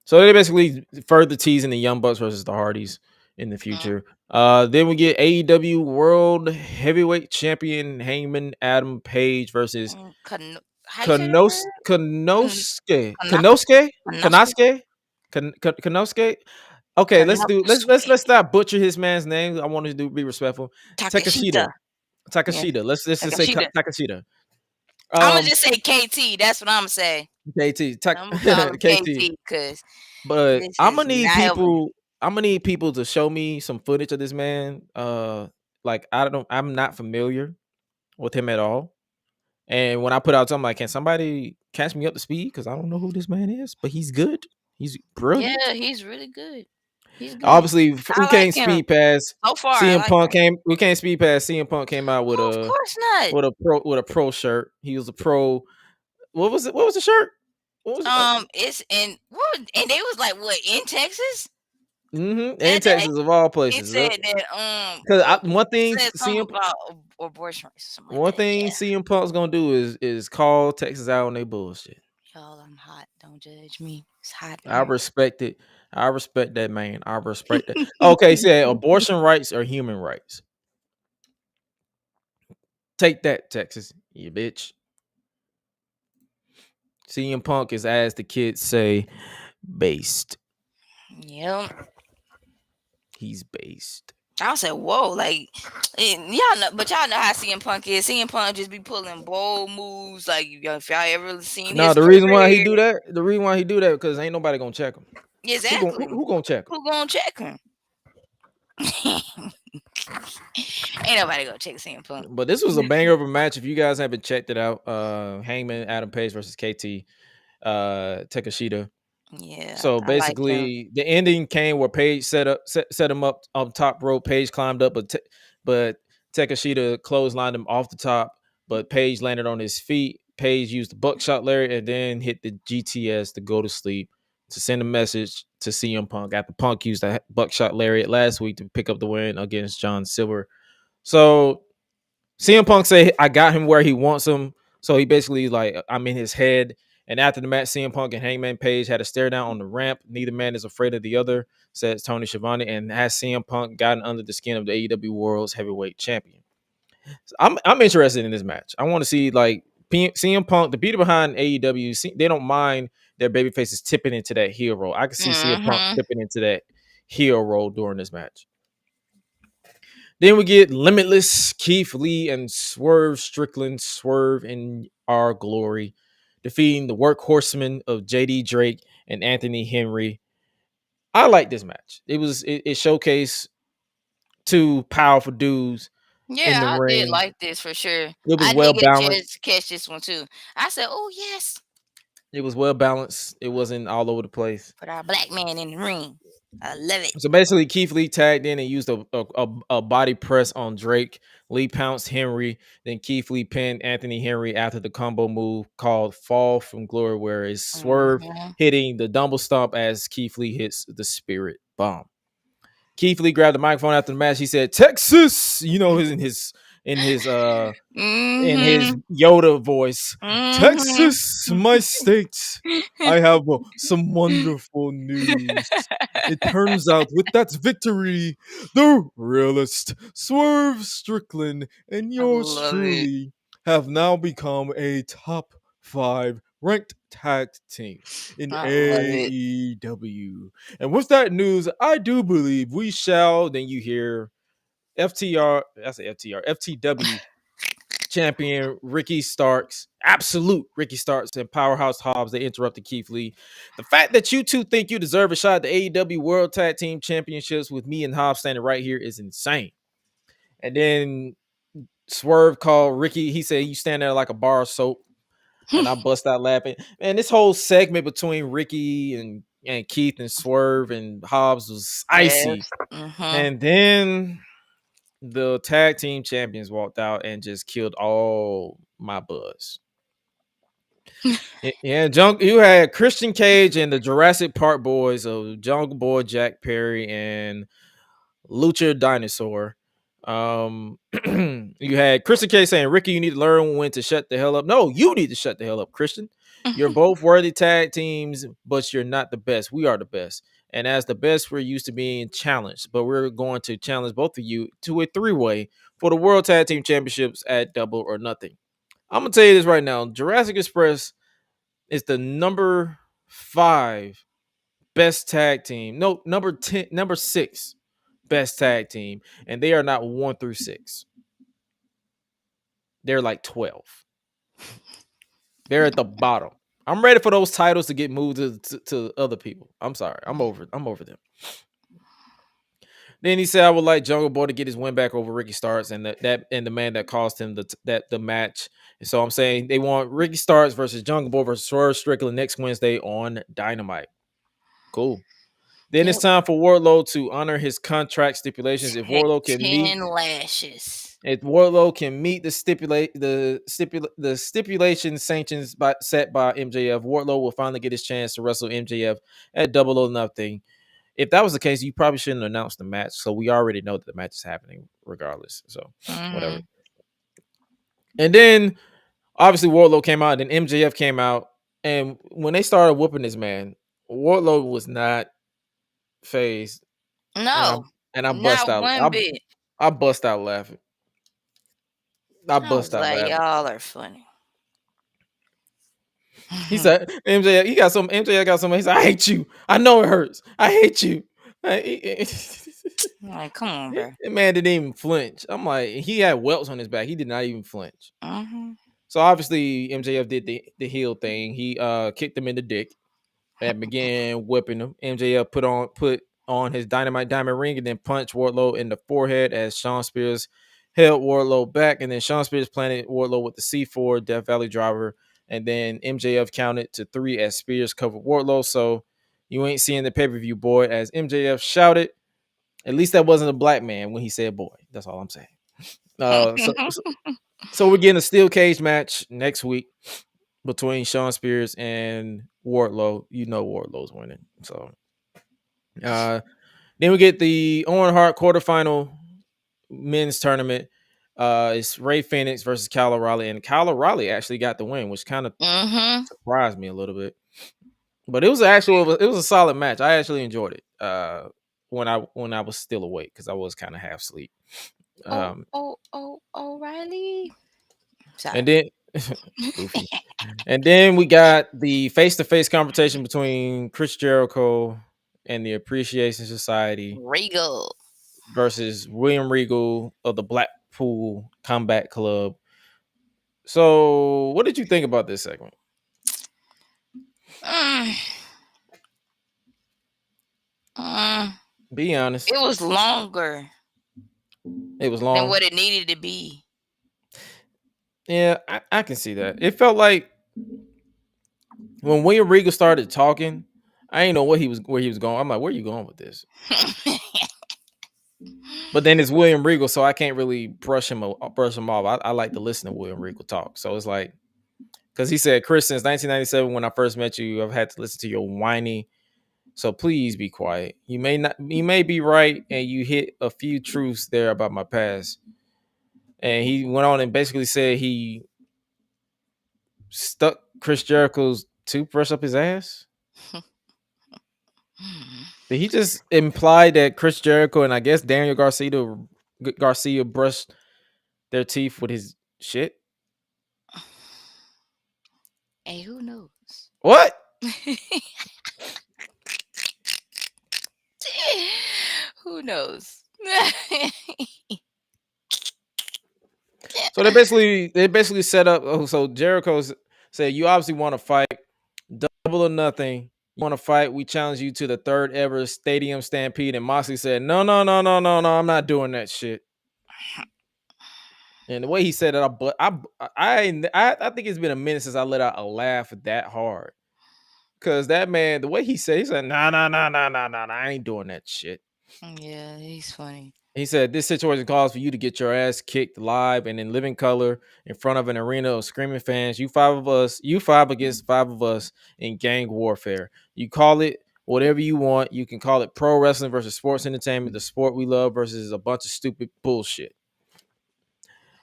So they basically further teasing the Young Bucks versus the Hardys in the future. Then we get AEW World Heavyweight Champion Hangman Adam Page versus Kanosuke. Okay, let's not butcher his man's name. I want to be respectful. Takashita. Let's just say Takashita. I'm gonna just say KT. That's what I'm gonna say. KT. KT. Because but I'm gonna need people. I'm gonna need people to show me some footage of this man. Like I'm not familiar with him at all. And when I put out something like, can somebody catch me up to speed? Because I don't know who this man is, but he's good. He's brilliant. Yeah, he's really good. He's good. Obviously, we can't speed past so far. CM Punk we can't speed past CM Punk came out with of course not. with a pro shirt. He was a pro. What was it? What was the shirt? What was it's in and they was like what in Texas? Mm-hmm. In Texas of all places. It said that because one thing CM about abortion or one thing CM Punk's gonna do is call Texas out on their bullshit. Y'all, I'm hot. Don't judge me. It's hot. I respect it. I respect that, man. I respect that. Okay, so abortion rights are human rights. Take that, Texas, you bitch. CM Punk is, as the kids say, based. Yep. He's based. I said, whoa, like y'all know, but y'all know how CM Punk is. CM Punk just be pulling bold moves. Like if y'all ever really seen his the reason why he do that, because ain't nobody gonna check him. Exactly. Who gonna check him? Who gonna check him? Ain't nobody gonna check CM Punk. But this was a banger of a match. If you guys haven't checked it out, Hangman Adam Page versus KT Takashita. Yeah. So basically, the ending came where Page set him up on top rope. Page climbed up, but Takashita clotheslined him off the top. But Page landed on his feet. Page used the buckshot lariat and then hit the GTS to go to sleep to send a message to CM Punk after Punk used the buckshot lariat last week to pick up the win against John Silver. So CM Punk said, I got him where he wants him. So he basically like, I'm in his head. And after the match, CM Punk and Hangman Page had a stare down on the ramp. Neither man is afraid of the other, says Tony Schiavone. And has CM Punk gotten under the skin of the AEW World's Heavyweight Champion? So I'm interested in this match. I want to see like CM Punk, the beat behind AEW. They don't mind their baby faces tipping into that heel role. I can see CM Punk tipping into that heel role during this match. Then we get Limitless, Keith Lee, and Swerve Strickland. Swerve in our glory, defeating the workhorsemen of JD Drake and Anthony Henry. I like this match. It showcased two powerful dudes. Yeah, I did like this for sure. It was well balanced. I did catch this one too. I said, "Oh yes." It was well balanced. It wasn't all over the place. Put our black man in the ring. I love it. So basically, Keith Lee tagged in and used a body press on Drake. Lee pounced Henry. Then Keith Lee pinned Anthony Henry after the combo move called Fall from Glory, where it's Swerve hitting the double stomp as Keith Lee hits the Spirit Bomb. Keith Lee grabbed the microphone after the match. He said, Texas, in his in his Mhm. Yoda voice. Mhm. Texas, my state. I have some wonderful news. It turns out with that victory, the realist Swerve Strickland and yours love it. truly have now become a top 5 ranked tag team in I love it. AEW. And with that news, I do believe we shall. Then you hear FTW champion Ricky Starks, absolute Ricky Starks, and Powerhouse Hobbs. They interrupted Keith Lee. The fact that you two think you deserve a shot at the AEW World Tag Team Championships with me and Hobbs standing right here is insane. And then Swerve called Ricky. He said, "You stand there like a bar of soap." And I bust out laughing. Man, this whole segment between Ricky and Keith and Swerve and Hobbs was icy. Yes. And then the tag team champions walked out and just killed all my buzz. Yeah, you had Christian Cage and the Jurassic Park boys of Jungle Boy, Jack Perry, and Lucha Dinosaur. You had Christian Cage saying, "Ricky, you need to learn when to shut the hell up." No, you need to shut the hell up, Christian. You're both worthy tag teams, but you're not the best. We are the best. And as the best, we're used to being challenged, but we're going to challenge both of you to a 3-way for the World Tag Team Championships at Double or Nothing. I'm going to tell you this right now. Jurassic Express is the number 5 best tag team. No, number 6 best tag team. And they are not 1 through 6. They're like 12. They're at the bottom. I'm ready for those titles to get moved to other people. I'm sorry. I'm over them. Then he said, "I would like Jungle Boy to get his win back over Ricky Starks and the man that cost him the match." And so I'm saying they want Ricky Starks versus Jungle Boy versus Swerve Strickland next Wednesday on Dynamite. Cool. Then it's time for Wardlow to honor his contract stipulations. If Wardlow can meet 10 lashes. If Wardlow can meet the stipulation sanctions set by MJF, Wardlow will finally get his chance to wrestle MJF at Double or Nothing. If that was the case, you probably shouldn't announce the match. So we already know that the match is happening regardless. So whatever. And then obviously Wardlow came out, and then MJF came out, and when they started whooping this man, Wardlow was not phased. No, and I bust not out. one bit. I bust out laughing. I bust out like, laughing. y'all are funny. He said, "MJ, he got some. MJ got some. He said, I hate you. I know it hurts. I hate you." Like, come on, bro. That man didn't even flinch. I'm like, he had welts on his back. He did not even flinch. Mm-hmm. So obviously MJF did the heel thing. He kicked him in the dick and began whipping him. MJF put on his Dynamite diamond ring and then punched Wardlow in the forehead as Shawn Spears held Wardlow back, and then Shawn Spears planted Wardlow with the C4 Death Valley Driver, and then MJF counted to 3 as Spears covered Wardlow. So you ain't seeing the pay-per-view, boy, as MJF shouted. At least that wasn't a black man when he said boy. That's all I'm saying. So we're getting a steel cage match next week between Shawn Spears and Wardlow. You know Wardlow's winning. So then we get the Owen Hart quarterfinal men's tournament. It's Ray Phoenix versus Kyle O'Reilly, and Kyle O'Reilly actually got the win, which kind of surprised me a little bit. But it was a solid match. I actually enjoyed it when I was still awake because I was kind of half asleep. O'Reilly. Sorry. And then goofy. And then we got the face-to-face confrontation between Chris Jericho and the Appreciation Society Regal versus William Regal of the Blackpool Combat Club. So, what did you think about this segment? Be honest. It was longer. It was long than what it needed to be. Yeah, I can see that. It felt like when William Regal started talking, I didn't know where he was going. I'm like, where are you going with this? But then it's William Regal, so I can't really brush him off. I like to listen to William Regal talk. So it's like, because he said, Chris, since 1997, when I first met you, I've had to listen to your whiny. So please be quiet. You may be right, and you hit a few truths there about my past. And he went on and basically said he stuck Chris Jericho's toothbrush up his ass. Did he just imply that Chris Jericho and I guess Daniel Garcia brushed their teeth with his shit? Hey, who knows? What? Who knows? So they basically set up. Oh, so Jericho said, "You obviously want to fight, double or nothing. You want to fight? We challenge you to the third ever Stadium Stampede." And Moxley said, "No, no, no, no, no, no. I'm not doing that shit." And the way he said it, I think it's been a minute since I let out a laugh that hard. Cause that man, the way he said, "Nah, nah, nah, nah, nah, nah, I ain't doing that shit." Yeah, he's funny. He said, "This situation calls for you to get your ass kicked live and in living color in front of an arena of screaming fans. You five against five of us in gang warfare. You call it whatever you want. You can call it pro wrestling versus sports entertainment, the sport we love versus a bunch of stupid bullshit."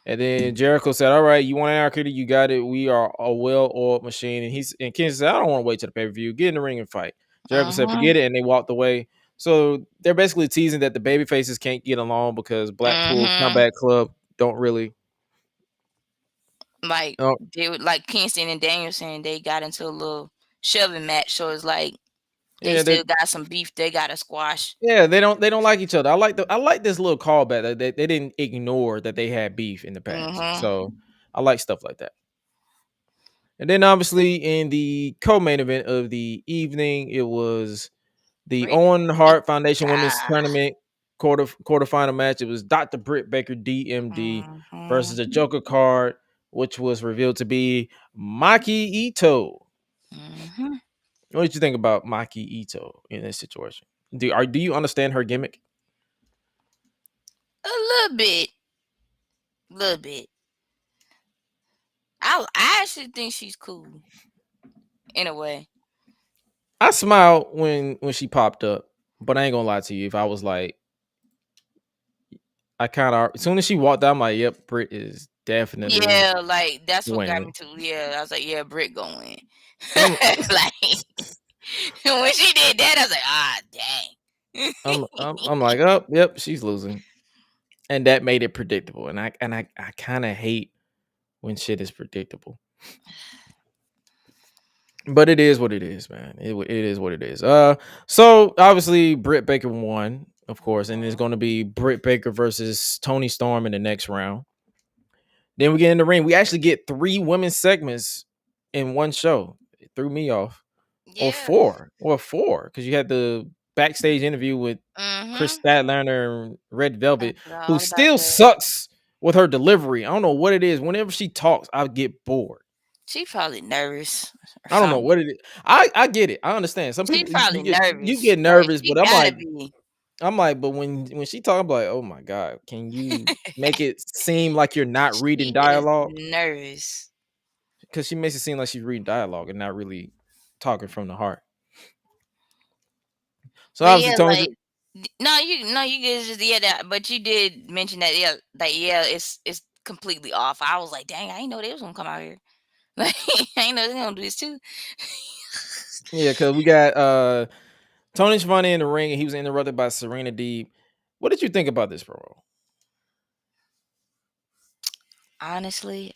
And then Jericho said, "All right, you want anarchy? You got it. We are a well-oiled machine." And Ken said, "I don't want to wait till the pay-per-view. Get in the ring and fight." Jericho said, "Forget it," and they walked away. So they're basically teasing that the baby faces can't get along because Blackpool Combat Club don't really like they would like Kingston and Danielson. They got into a little shoving match, so it's like they still got some beef. They got to squash. Yeah, they don't like each other. I like this little callback that they didn't ignore that they had beef in the past. So I like stuff like that. And then obviously in the co-main event of the evening, it was the Owen Hart Foundation Women's Tournament quarterfinal match. It was Dr. Britt Baker, DMD, versus the Joker card, which was revealed to be Maki Ito. What did you think about Maki Ito in this situation? Do you understand her gimmick? A little bit. I actually think she's cool. In a way. I smiled when she popped up, but I ain't gonna lie to you. If I was like, I kind of, as soon as she walked out, I'm like, yep, Britt is definitely like that's what got winning. me to. Yeah, I was like, yeah, Britt gonna win. Like when she did that, I was like, dang. I'm like, oh, yep, she's losing, and that made it predictable. And I kind of hate when shit is predictable, but it is what it is, man. It is what it is. So obviously Britt Baker won, of course, and it's going to be Britt Baker versus Toni Storm in the next round. Then we get in the ring. We actually get 3 women's segments in one show. It threw me off. Or 4, because you had the backstage interview with Chris Statlander and Red Velvet, who still sucks with her delivery. I don't know what it is. Whenever she talks, I get bored. She's probably nervous. I don't know what it is. I get it. I understand. Some people probably you get nervous, but I'm like, but when she talk, I'm like, oh my god, can you make it seem like you're not reading dialogue? Nervous. Because she makes it seem like she's reading dialogue and not really talking from the heart. So but obviously, Tony. You guys just that, but you did mention that it's completely off. I was like, dang, I didn't know they was gonna come out here. Like I didn't know they gonna do this too. Yeah, because we got Tony Schiavone in the ring, and he was interrupted by Serena Deeb. What did you think about this promo? Honestly,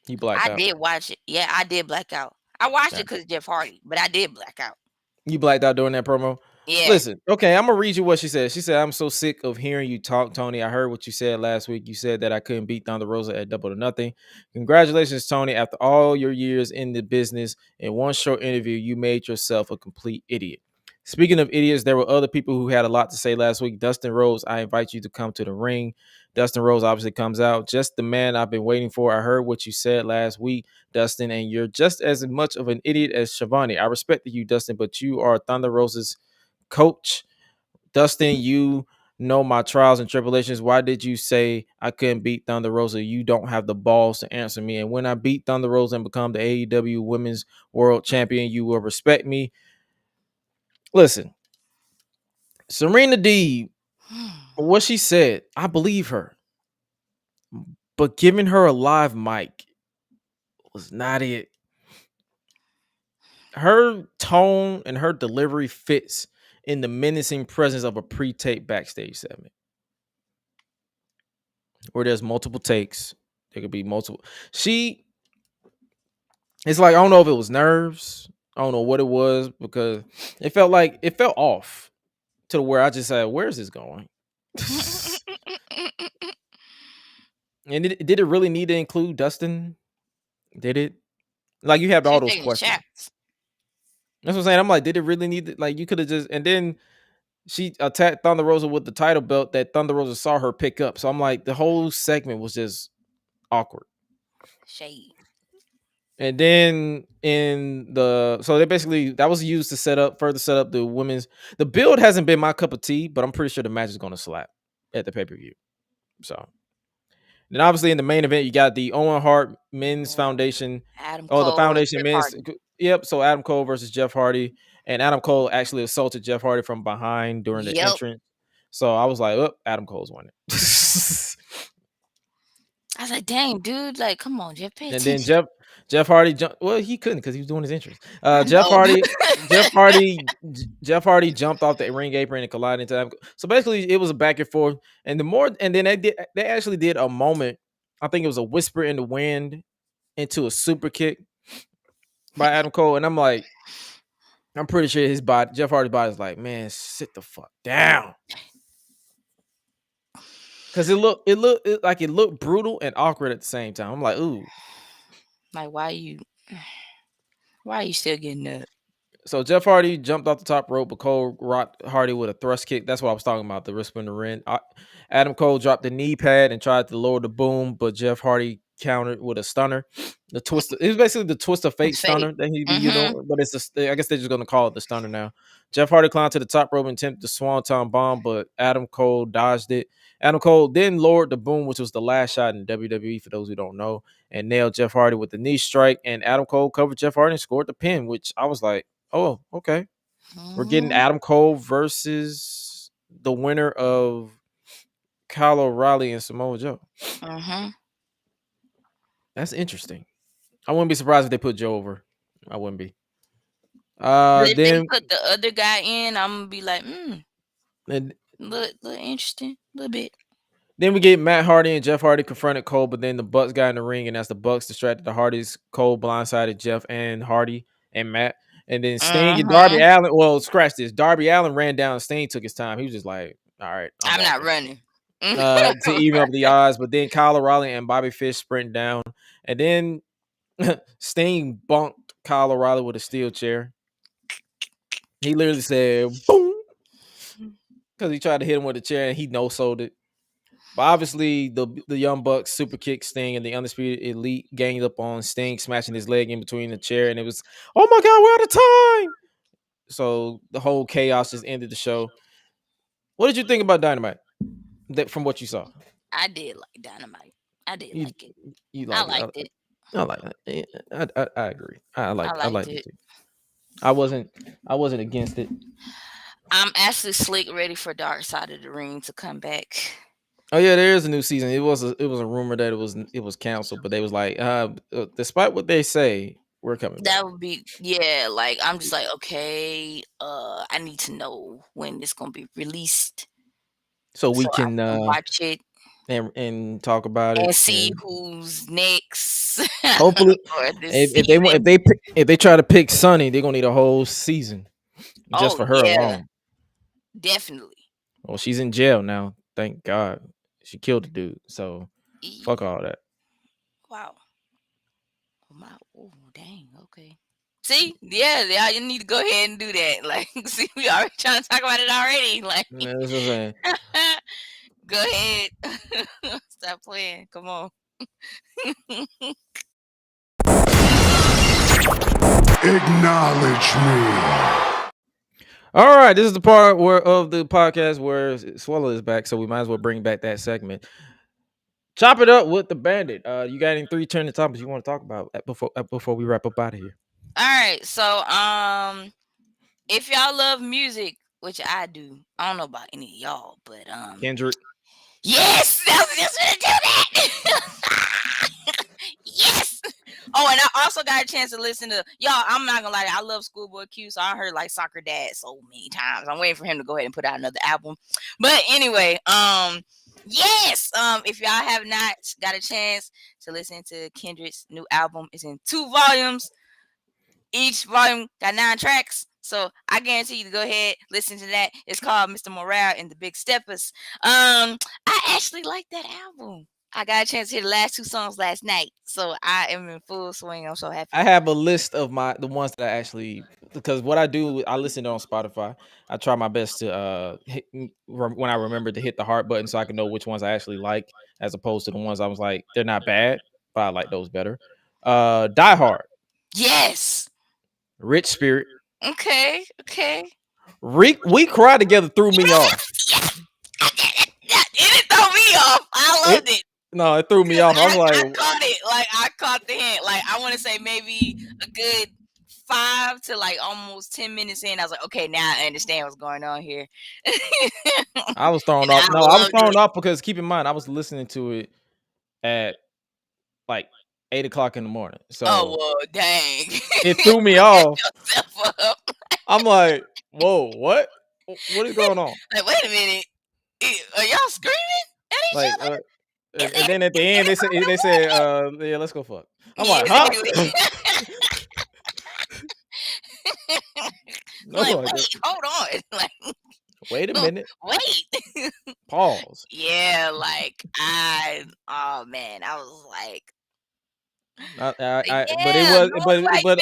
you blacked out. I did watch it. Yeah, I did black out. I watched it because Jeff Hardy, but I did black out. You blacked out during that promo? Yeah. Listen, okay, I'm gonna read you what she said. She said, "I'm so sick of hearing you talk, Tony. I heard what you said last week. You said that I couldn't beat Thunder Rosa at Double or Nothing. Congratulations, Tony. After all your years in the business, in one short interview, you made yourself a complete idiot." Speaking of idiots, there were other people who had a lot to say last week. Dustin Rhodes, I invite you to come to the ring. Dustin Rhodes obviously comes out. Just the man I've been waiting for. I heard what you said last week, Dustin, and you're just as much of an idiot as Schiavone. I respect you, Dustin, but you are Thunder Rosa's coach. Dustin, you know my trials and tribulations. Why did you say I couldn't beat Thunder Rosa? You don't have the balls to answer me. And when I beat Thunder Rosa and become the AEW Women's World Champion, you will respect me. Listen, Serena Deeb, what she said, I believe her. but giving her a live mic was not it. Her tone and her delivery fits in the menacing presence of a pre-tape backstage segment where there's multiple takes. There could be multiple. It's like, I don't know if it was nerves. I don't know what it was, because it felt off to where I just said, where is this going? And did it really need to include Dustin? Did it? Like, you have all those questions. Shots. That's what I'm saying. I'm like, did it really need to, like, you could have just, and then she attacked Thunder Rosa with the title belt that Thunder Rosa saw her pick up. So I'm like, the whole segment was just awkward. Shade. And then so they basically, that was used to further set up the women's. The build hasn't been my cup of tea, but I'm pretty sure the match is going to slap at the pay-per-view. So then obviously in the main event, you got the Owen Hart Men's Foundation. The Foundation Men's. Yep. So Adam Cole versus Jeff Hardy, and Adam Cole actually assaulted Jeff Hardy from behind during the entrance. So I was like, Adam Cole's winning. I was like, dang, dude, like, come on, Jeff, pay attention. And then Jeff Hardy jumped. Well, he couldn't because he was doing his entrance. Jeff Hardy jumped off the ring apron and collided into Adam. So basically, it was a back and forth. And then they actually did a moment. I think it was a whisper in the wind into a super kick by Adam Cole. And I'm like, I'm pretty sure Jeff Hardy's body is like, man, sit the fuck down. Because it looked brutal and awkward at the same time. I'm like, ooh. Like, why are you still getting up? So Jeff Hardy jumped off the top rope, but Cole rocked Hardy with a thrust kick. That's what I was talking about, the whisper in the ring. Adam Cole dropped the knee pad and tried to lower the boom, but Jeff Hardy countered with a stunner. The twist. It was basically the twist of fate stunner that he, but I guess they're just gonna call it the stunner now. Jeff Hardy climbed to the top rope and attempted the swanton bomb, but Adam Cole dodged it. Adam Cole then lowered the boom, which was the last shot in WWE for those who don't know, and nailed Jeff Hardy with the knee strike. And Adam Cole covered Jeff Hardy and scored the pin, which I was like, oh, okay. We're getting Adam Cole versus the winner of Kyle O'Reilly and Samoa Joe. That's interesting. I wouldn't be surprised if they put Joe over. I wouldn't be. If they put the other guy in, I'm gonna be like, little interesting, a little bit. Then we get Matt Hardy and Jeff Hardy confronted Cole, but then the Bucks got in the ring, and as the Bucks distracted the Hardys, Cole blindsided Jeff and Hardy and Matt. And then Sting and Darby Allin. Well, scratch this. Darby Allin ran down. Sting took his time. He was just like, all right, I'm not running. To even up the odds. But then Kyle O'Reilly and Bobby Fish sprint down. And then Sting bunked Kyle O'Reilly with a steel chair. He literally said, boom. Because he tried to hit him with a chair and he no-sold it. But obviously, the Young Bucks super kick Sting, and the Undisputed Elite ganged up on Sting, smashing his leg in between the chair. And it was, oh my God, we're out of time. So the whole chaos just ended the show. What did you think about Dynamite? From what you saw? I did like Dynamite. I did like it. I liked it. I like it. I agree. I liked it too. I wasn't against it. I'm actually slick ready for Dark Side of the Ring to come back. Oh yeah, there is a new season. It was a rumor that it was canceled, but they was like, despite what they say, we're coming. That would be like I'm just like, okay, I need to know when it's gonna be released, so we can watch it and talk about it and see who's next. Hopefully, if they try to pick Sunny, they're gonna need a whole season just for her alone. Definitely. Well, she's in jail now. Thank God. She killed the dude. So fuck all that. Wow. Oh, dang. Okay. See? Yeah, you need to go ahead and do that. Like, see, we already trying to talk about it already. Like, go ahead. Stop playing. Come on. Acknowledge me. All right, this is the part of the podcast where Suela is back, so we might as well bring back that segment. Chop it up with the Bandit. You got any 3 trending topics you want to talk about before we wrap up out of here? All right, so if y'all love music, which I do, I don't know about any of y'all, but Kendrick, Yes, I was just gonna do that. Yes. Oh, and I also got a chance to listen to y'all. I'm not gonna lie, I love Schoolboy Q, so I heard like Soccer Dad so many times. I'm waiting for him to go ahead and put out another album. But anyway, yes, if y'all have not got a chance to listen to Kendrick's new album, it's in 2 volumes. Each volume got 9 tracks. So I guarantee you to go ahead, listen to that. It's called Mr. Morale and the Big Steppers. I actually like that album. I got a chance to hear the last 2 songs last night. So I am in full swing. I'm so happy. I have a list of the ones that I actually, because what I do, I listen on Spotify. I try my best to when I remember to hit the heart button so I can know which ones I actually like, as opposed to the ones I was like, they're not bad, but I like those better. Die Hard. Yes. Rich Spirit. Okay. We Cry Together threw me off. It didn't throw me off. I loved it. No, it threw me off. I was like, I caught it. Like I caught the hint. Like I want to say maybe a good 5 to like almost 10 minutes in. I was like, okay, now I understand what's going on here. I was thrown off. No, I was thrown off because keep in mind I was listening to it at like 8 o'clock in the morning. So well, dang. It threw me off. I'm like, whoa, what? What is going on? Like, wait a minute. Are y'all screaming at each other? And then at the end they said, yeah, let's go fuck. I'm like, huh? No, like, wait, hold on. Like, wait a minute. Wait. Pause. Yeah, like oh man, I was like, but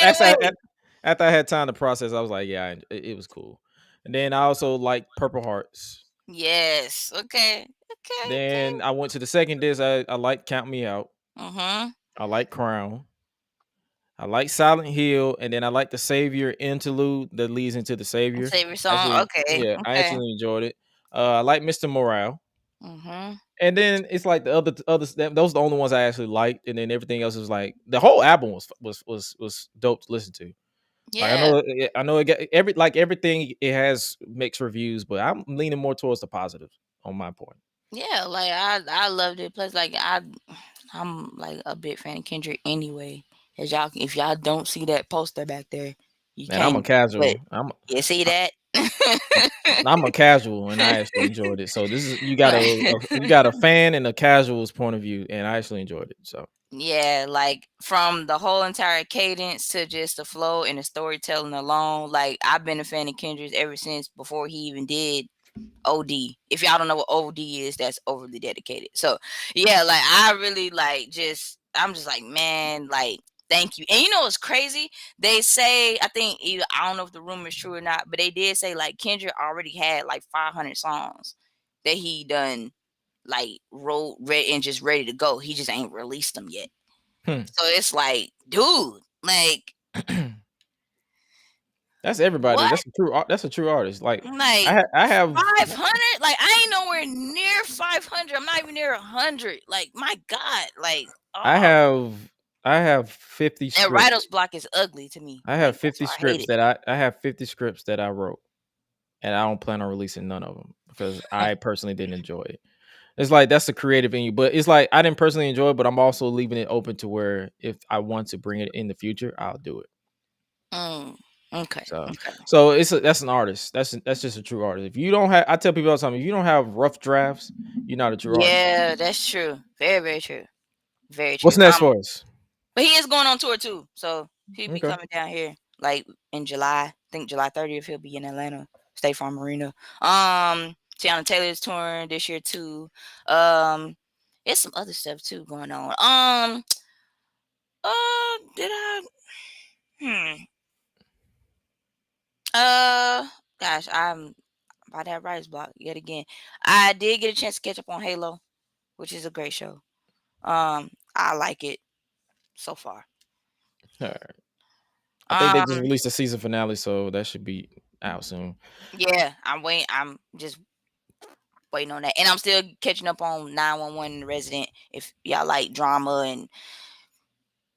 after I had time to process, I was like, yeah, it was cool. And then I also like Purple Hearts. Yes. Okay. Then I went to the second disc. I like Count Me Out. I like Crown. I like Silent Hill, and then I like the Savior interlude that leads into the Savior. Savior song. Yeah, I actually enjoyed it. I like Mr. Morale. And then it's like the other those are the only ones I actually liked, and then everything else was like the whole album was dope to listen to. Yeah. Like, I know it got everything. It has mixed reviews, but I'm leaning more towards the positive on my point. Yeah, like I loved it. Plus, like I'm like a big fan of Kendrick anyway. As y'all, if y'all don't see that poster back there, I'm a casual. You see that? I'm a casual, and I actually enjoyed it. So this is you got a fan and a casual's point of view, and I actually enjoyed it. So yeah, like from the whole entire cadence to just the flow and the storytelling alone. Like I've been a fan of Kendrick ever since before he even did OD. If y'all don't know what OD is, that's overly dedicated. So yeah, like I really I'm just like, man, like thank you. And you know what's crazy? They say, I don't know if the rumor is true or not, but they did say like Kendrick already had like 500 songs that he done like wrote, read, and just ready to go. He just ain't released them yet. So it's like, dude, like that's everybody. What? That's a true artist. Like I have 500. Like I ain't nowhere near 500. I'm not even near 100. Like my God. Like I have 50 scripts. And writer's block is ugly to me. I have 50 scripts that I have 50 scripts that I wrote, and I don't plan on releasing none of them because I personally didn't enjoy it. It's like that's the creative in you, but it's like I didn't personally enjoy it, but I'm also leaving it open to where if I want to bring it in the future, I'll do it. Okay. So that's an artist. That's just a true artist. If you don't have, I tell people all the time, if you don't have rough drafts, you're not a true artist. Yeah, that's true. Very, very true. Very true. What's next for us? But he is going on tour too, so he'll be coming down here like in July. I think July 30th he'll be in Atlanta, State Farm Arena. Tiana Taylor's touring this year too. It's some other stuff too going on. Did I? Gosh, I'm about to have writer's block yet again. I did get a chance to catch up on Halo, which is a great show. I like it so far. All right. I think they just released a season finale, so that should be out soon. Yeah, I'm just waiting on that, and I'm still catching up on 911 and Resident. If y'all like drama and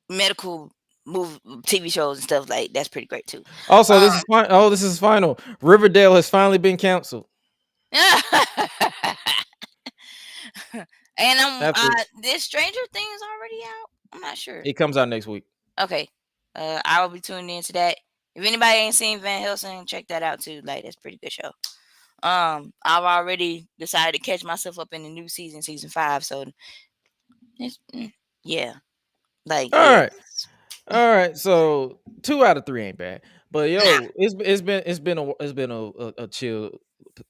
medical movie TV shows and stuff, like that's pretty great too. Also, this is final. Riverdale has finally been canceled. And this Stranger Things already out? I'm not sure. It comes out next week. Okay. I will be tuning into that. If anybody ain't seen Van Helsing, check that out too. Like, that's a pretty good show. I've already decided to catch myself up in the new season 5. So, yeah. Like, All right. So 2 out of 3 ain't bad, but yo, it's been a chill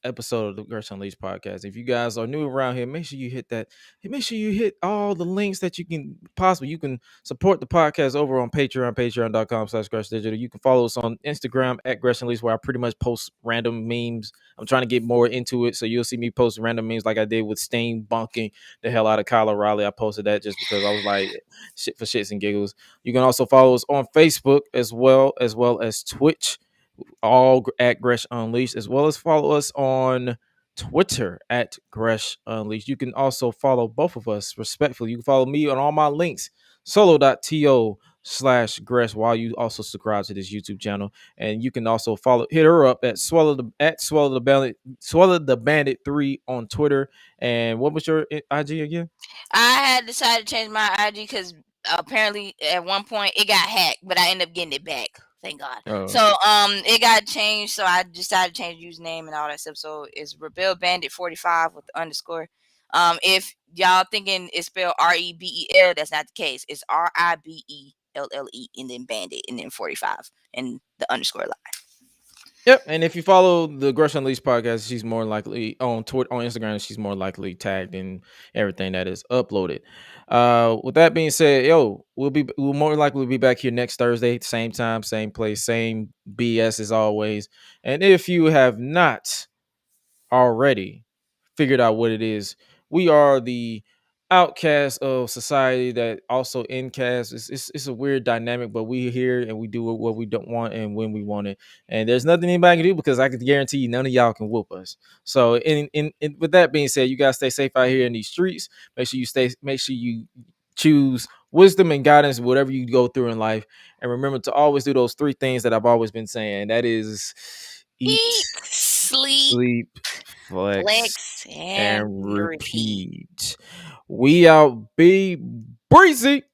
episode of the GRESH Unleashed podcast. If you guys are new around here, make sure you hit that. Make sure you hit all the links that you can possibly. You can support the podcast over on Patreon, patreon.com/GRESH Digital. You can follow us on Instagram at GRESH Unleashed, where I pretty much post random memes. I'm trying to get more into it, so you'll see me post random memes like I did with Sting bunking the hell out of Kyle O'Reilly. I posted that just because I was like, shit for shits and giggles. You can also follow us on Facebook as well as Twitch, all at GRESH Unleashed, as well as follow us on Twitter at GRESH Unleashed. You can also follow both of us respectfully. You can follow me on all my links, solo.to/Gresh, while you also subscribe to this YouTube channel. And you can also hit her up at Suela the Bandit 3 on Twitter. And what was your IG again? I had decided to change my IG because apparently at one point it got hacked, but I ended up getting it back. Thank God. Oh. So it got changed, so I decided to change the username and all that stuff. So it's Rebel Bandit 45 with the underscore. If y'all thinking it's spelled REBEL, that's not the case. It's RIBELLE and then Bandit and then 45 and the underscore line. Yep, and if you follow the GRESH Unleashed podcast, she's more likely on Twitter, on Instagram. She's more likely tagged in everything that is uploaded. With that being said, we'll more likely be back here next Thursday, same time, same place, same BS as always. And if you have not already figured out what it is, we are the outcast of society that also incast. It's a weird dynamic, but we here and we do what we don't want and when we want it. And there's nothing anybody can do because I can guarantee you none of y'all can whoop us. So with that being said, you guys stay safe out here in these streets. Make sure you choose wisdom and guidance whatever you go through in life. And remember to always do those 3 things that I've always been saying. That is eat, sleep, flex, and repeat. We out. Be breezy.